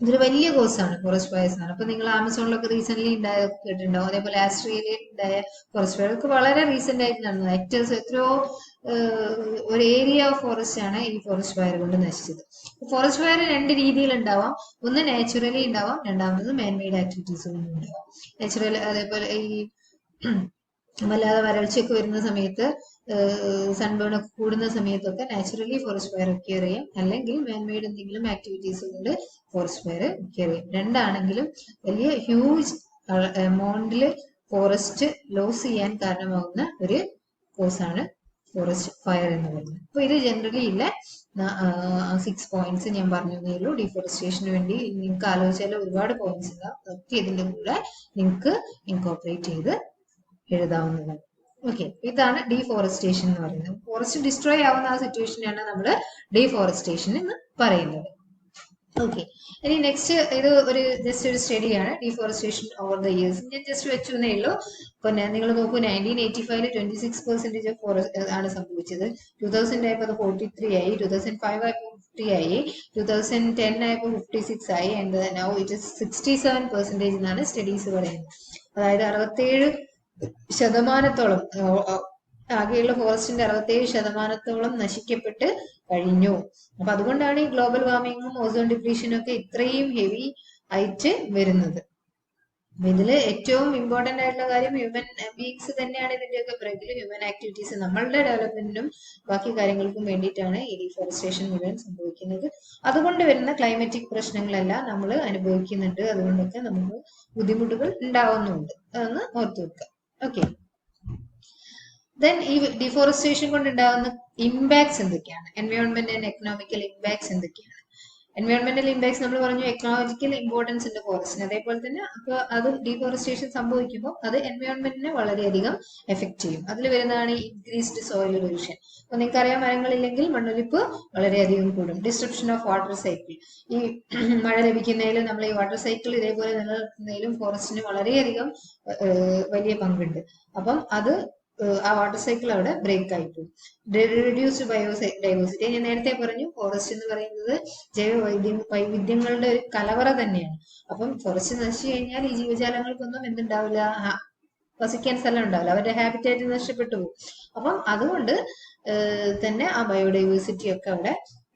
ഇതൊരു വലിയ കോഴ്സാണ് ഫോറസ്റ്റ് ഫയേഴ്സ് ആണ്. അപ്പൊ നിങ്ങൾ ആമസോണിലൊക്കെ റീസെന്റ് ഉണ്ടായ കേട്ടിട്ടുണ്ടാവും. അതേപോലെ ആസ്ട്രേലിയയിൽ ഉണ്ടായ ഫോറസ്റ്റ് ഫയർ ഒക്കെ വളരെ റീസെന്റ് ആയിട്ട് നടന്നത്. ഹെക്ടേഴ്സ് എത്രയോ ഒരു ഏരിയ ഓഫ് ഫോറസ്റ്റ് ആണ് ഈ ഫോറസ്റ്റ് ഫയർ കൊണ്ട് നശിച്ചത്. ഫോറസ്റ്റ് ഫയർ രണ്ട് രീതിയിൽ ഉണ്ടാവാം. ഒന്ന് നാച്ചുറലി ഉണ്ടാവാം, രണ്ടാമത് മാൻമെയ്ഡ് ആക്ടിവിറ്റീസ് കൊണ്ട് ഉണ്ടാവാം. നാച്ചുറൽ അതേപോലെ ഈ വല്ലാതെ വരൾച്ചയൊക്കെ വരുന്ന സമയത്ത്, സൺബേൺ ഒക്കെ കൂടുന്ന സമയത്തൊക്കെ നാച്ചുറലി ഫോറസ്റ്റ് ഫയർ ഒക്കെ അറിയാം, അല്ലെങ്കിൽ മാൻമെയ്ഡ് എന്തെങ്കിലും ആക്ടിവിറ്റീസ് കൊണ്ട് ഫോറസ്റ്റ് ഫയർ ഒക്കെ അറിയാം. രണ്ടാണെങ്കിലും വലിയ ഹ്യൂജ് എമൗണ്ടിൽ ഫോറസ്റ്റ് ലോസ് ചെയ്യാൻ കാരണമാകുന്ന ഒരു കോസാണ് ഫോറസ്റ്റ് ഫയർ എന്ന് പറയുന്നത്. അപ്പൊ ഇത് ജനറലി ഇല്ല 6 പോയിന്റ്സ് ഞാൻ പറഞ്ഞതേ ഉള്ളൂ. ഡിഫോറസ്റ്റേഷന് വേണ്ടി നിങ്ങൾക്ക് ആലോചിച്ചാൽ ഒരുപാട് പോയിന്റ്സ് ഉണ്ടാവും. അതൊക്കെ ഇതിന്റെ കൂടെ നിങ്ങൾക്ക് ഇൻകോർപ്പറേറ്റ് ചെയ്ത് എഴുതാവുന്നതാണ്. ഓക്കെ, ഇതാണ് ഡീഫോറസ്റ്റേഷൻ എന്ന് പറയുന്നത്. ഫോറസ്റ്റ് ഡിസ്ട്രോയ് ആവുന്ന ആ സിറ്റുവേഷനാണ് നമ്മൾ ഡീഫോറസ്റ്റേഷൻ എന്ന് പറയുന്നത്. ഓക്കെ, ഇനി നെക്സ്റ്റ് ഇത് ജസ്റ്റ് ഒരു സ്റ്റഡിയാണ്, ഡീഫോറസ്റ്റേഷൻ ഓവർ ദ ഇയേഴ്സ്. ഞാൻ ജസ്റ്റ് വെച്ചു എന്നേ ഉള്ളൂ. പിന്നെ നിങ്ങൾ നോക്കൂ, 1985 26% ഓഫ് ഫോറസ്റ്റ് ആണ് സംഭവിച്ചത്. 2000 ആയപ്പോൾ അത് 43 ആയി, 2005 ആയപ്പോൾ 50 ആയി, 2010 ആയപ്പോൾ 56 ആയി, ആൻഡ് നൗ ഇറ്റ് ഇസ് 67% എന്നാണ് സ്റ്റഡീസ് പറയുന്നത്. അതായത് 67% ആകെയുള്ള ഫോറസ്റ്റിന്റെ 67% നശിക്കപ്പെട്ട് കഴിഞ്ഞു. അപ്പൊ അതുകൊണ്ടാണ് ഈ ഗ്ലോബൽ വാർമിങ്ങും ഓസോൺ ഡിപ്ലീഷനും ഒക്കെ ഇത്രയും ഹെവി ആയിട്ട് വരുന്നത്. ഇതിൽ ഏറ്റവും ഇമ്പോർട്ടന്റ് ആയിട്ടുള്ള കാര്യം ഹ്യൂമൻ ബീങ്സ് തന്നെയാണ് ഇതിന്റെയൊക്കെ പിറകിൽ. ഹ്യൂമൻ ആക്ടിവിറ്റീസ് നമ്മളുടെ ഡെവലപ്മെന്റിനും ബാക്കി കാര്യങ്ങൾക്കും വേണ്ടിയിട്ടാണ് ഈ ഡീഫോറസ്റ്റേഷൻ മുഴുവൻ സംഭവിക്കുന്നത്. അതുകൊണ്ട് വരുന്ന ക്ലൈമറ്റിക് പ്രശ്നങ്ങളെല്ലാം നമ്മൾ അനുഭവിക്കുന്നുണ്ട്. അതുകൊണ്ടൊക്കെ നമുക്ക് ബുദ്ധിമുട്ടുകൾ ഉണ്ടാവുന്നുണ്ട്. അതൊന്ന് ഓർത്തു വെക്കുക. ഓക്കെ. ദെൻ ഈ ഡിഫോറസ്റ്റേഷൻ കൊണ്ട് ഉണ്ടാകുന്ന ഇമ്പാക്ട്സ് എന്തൊക്കെയാണ്? എൻവയോൺമെന്റ് ആൻഡ് എക്കണോമിക്കൽ ഇമ്പാക്ട്സ് എന്തൊക്കെയാണ്? എൻവയോൺമെന്റൽ ഇമ്പാക്ട്സ് നമ്മൾ പറഞ്ഞു, എക്കണോളജിക്കൽ ഇമ്പോർട്ടൻസ് ഉണ്ട് ഫോറസ്റ്റിന്. അതേപോലെ തന്നെ അപ്പോൾ അത് ഡീഫോറസ്റ്റേഷൻ സംഭവിക്കുമ്പോൾ അത് എൻവയോൺമെന്റിനെ വളരെയധികം എഫക്ട് ചെയ്യും. അതിൽ വരുന്നതാണ് ഇൻക്രീസ്ഡ് സോയിൽ ഇറോഷൻ. അപ്പൊ നിങ്ങൾക്കറിയാം, മരങ്ങളില്ലെങ്കിൽ മണ്ണൊലിപ്പ് വളരെയധികം കൂടും. Disruption of water cycle. ഈ മഴ ലഭിക്കുന്നതിലും നമ്മൾ ഈ വാട്ടർ സൈക്കിൾ ഇതേപോലെ നിലനിർത്തുന്നതിലും ഫോറസ്റ്റിന് വളരെയധികം വലിയ പങ്കുണ്ട്. അപ്പം അത് ആ വാട്ടർ സൈക്കിൾ അവിടെ ബ്രേക്ക് ആയി പോകും. Reduced biodiversity. ഞാൻ നേരത്തെ പറഞ്ഞു, ഫോറസ്റ്റ് എന്ന് പറയുന്നത് ജൈവ വൈവിധ്യങ്ങളുടെ ഒരു കലവറ തന്നെയാണ്. അപ്പം ഫോറസ്റ്റ് നശിച്ചു കഴിഞ്ഞാൽ ഈ ജീവജാലങ്ങൾക്കൊന്നും എന്തുണ്ടാവില്ല, വസിക്കാൻ സ്ഥലം ഉണ്ടാവില്ല, അവരുടെ ഹാബിറ്റാറ്റ് നഷ്ടപ്പെട്ടു പോകും. അപ്പം അതുകൊണ്ട് തന്നെ ആ ബയോഡൈവേഴ്സിറ്റി ഒക്കെ അവിടെ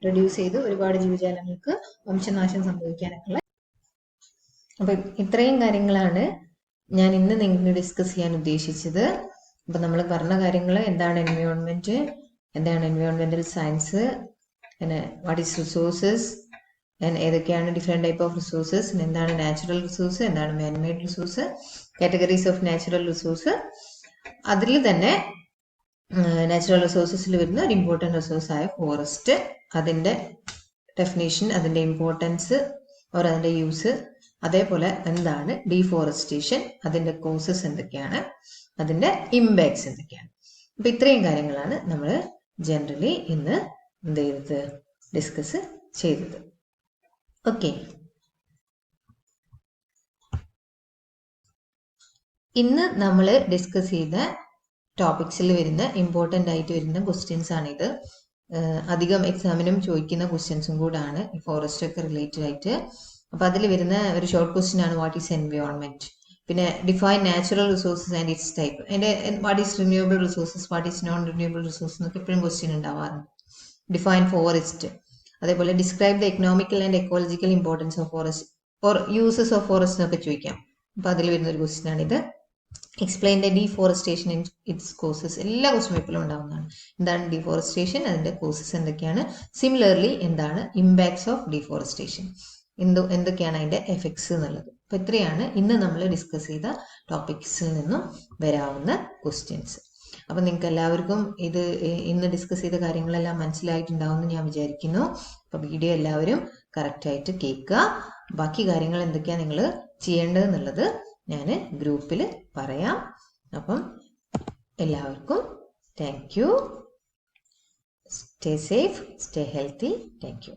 റെഡ്യൂസ് ചെയ്ത് ഒരുപാട് ജീവജാലങ്ങൾക്ക് വംശനാശം സംഭവിക്കാനൊക്കെ ഉള്ള. അപ്പൊ ഇത്രയും കാര്യങ്ങളാണ് ഞാൻ ഇന്ന് നിങ്ങൾക്ക് ഡിസ്കസ് ചെയ്യാൻ ഉദ്ദേശിച്ചത്. അപ്പൊ നമ്മൾ പറഞ്ഞ കാര്യങ്ങൾ എന്താണ് എൻവയോൺമെന്റ്, എന്താണ് എൻവയോൺമെന്റൽ സയൻസ്, പിന്നെ വാട്ട് ഈസ് റിസോഴ്സസ്, ഏതൊക്കെയാണ് ഡിഫറെന്റ് ടൈപ്പ് ഓഫ് റിസോഴ്സസ്, എന്താണ് നാച്ചുറൽ റിസോഴ്സ്, എന്താണ് man-made resource, categories of natural resource. അതിൽ തന്നെ നാച്ചുറൽ റിസോഴ്സസിൽ വരുന്ന ഒരു ഇമ്പോർട്ടൻറ്റ് റിസോഴ്സ് ആയ ഫോറസ്റ്റ്, അതിന്റെ ഡെഫിനേഷൻ, അതിന്റെ ഇമ്പോർട്ടൻസ് ഓർ അതിന്റെ യൂസ്, അതേപോലെ എന്താണ് ഡീഫോറസ്റ്റേഷൻ, അതിന്റെ കോസസ് എന്തൊക്കെയാണ്, അതിന്റെ ഇമ്പാക്ട്സ് എന്തൊക്കെയാണ്. അപ്പൊ ഇത്രയും കാര്യങ്ങളാണ് നമ്മൾ ജനറലി ഇന്ന് എന്ത് ചെയ്തത്, ഡിസ്കസ് ചെയ്തത്. ഓക്കെ. ഇന്ന് നമ്മൾ ഡിസ്കസ് ചെയ്ത ടോപ്പിക്സിൽ വരുന്ന ഇമ്പോർട്ടൻ്റ് ആയിട്ട് വരുന്ന ക്വസ്റ്റ്യൻസ് ആണിത്. അധികം എക്സാമിനും ചോദിക്കുന്ന ക്വസ്റ്റ്യൻസും കൂടാണ് ഈ ഫോറസ്റ്റ് ഒക്കെ റിലേറ്റഡ് ആയിട്ട്. അപ്പൊ അതിൽ വരുന്ന ഒരു ഷോർട്ട് ക്വസ്റ്റ്യൻ ആണ് വാട്ട് ഈസ് എൻവയോൺമെന്റ്. പിന്നെ define natural resources and its type. അതിന്റെ what is renewable resources, what is non renewable resource എന്നൊക്കെ എപ്പോഴും ക്വസ്റ്റ്യൻ ഉണ്ടാവാറുണ്ട്. Define forest. അതേപോലെ describe the economical and ecological importance of forest or uses of forest എന്നൊക്കെ ചോദിക്കാം. അപ്പൊ അതിൽ വരുന്ന ഒരു ക്വസ്റ്റ്യൻ ആണ് ഇത്. Explain the deforestation in its causes. എല്ലാ ക്വസ്റ്റ്യൻ പേപ്പറിലും ഉണ്ടാവുന്നതാണ്. എന്താണ് ഡീഫോറസ്റ്റേഷൻ, അതിന്റെ കോസസ് എന്തൊക്കെയാണ്, സിമിലർലി എന്താണ് ഇമ്പാക്ട്സ് ഓഫ് ഡീഫോറസ്റ്റേഷൻ, എന്തൊക്കെയാണ് അതിന്റെ എഫക്ട്സ് എന്നുള്ളത്. അപ്പൊ ഇത്രയാണ് ഇന്ന് നമ്മൾ ഡിസ്കസ് ചെയ്ത ടോപ്പിക്സിൽ നിന്നും വരാവുന്ന ക്വസ്റ്റ്യൻസ്. അപ്പൊ നിങ്ങൾക്ക് എല്ലാവർക്കും ഇത് ഇന്ന് ഡിസ്കസ് ചെയ്ത കാര്യങ്ങളെല്ലാം മനസ്സിലായിട്ടുണ്ടാവുമെന്ന് ഞാൻ വിചാരിക്കുന്നു. അപ്പൊ വീഡിയോ എല്ലാവരും കറക്റ്റായിട്ട് കേൾക്കുക. ബാക്കി കാര്യങ്ങൾ എന്തൊക്കെയാണ് നിങ്ങൾ ചെയ്യേണ്ടതെന്നുള്ളത് ഞാൻ ഗ്രൂപ്പിൽ പറയാം. അപ്പം എല്ലാവർക്കും thank you. Stay safe, stay healthy. Thank you.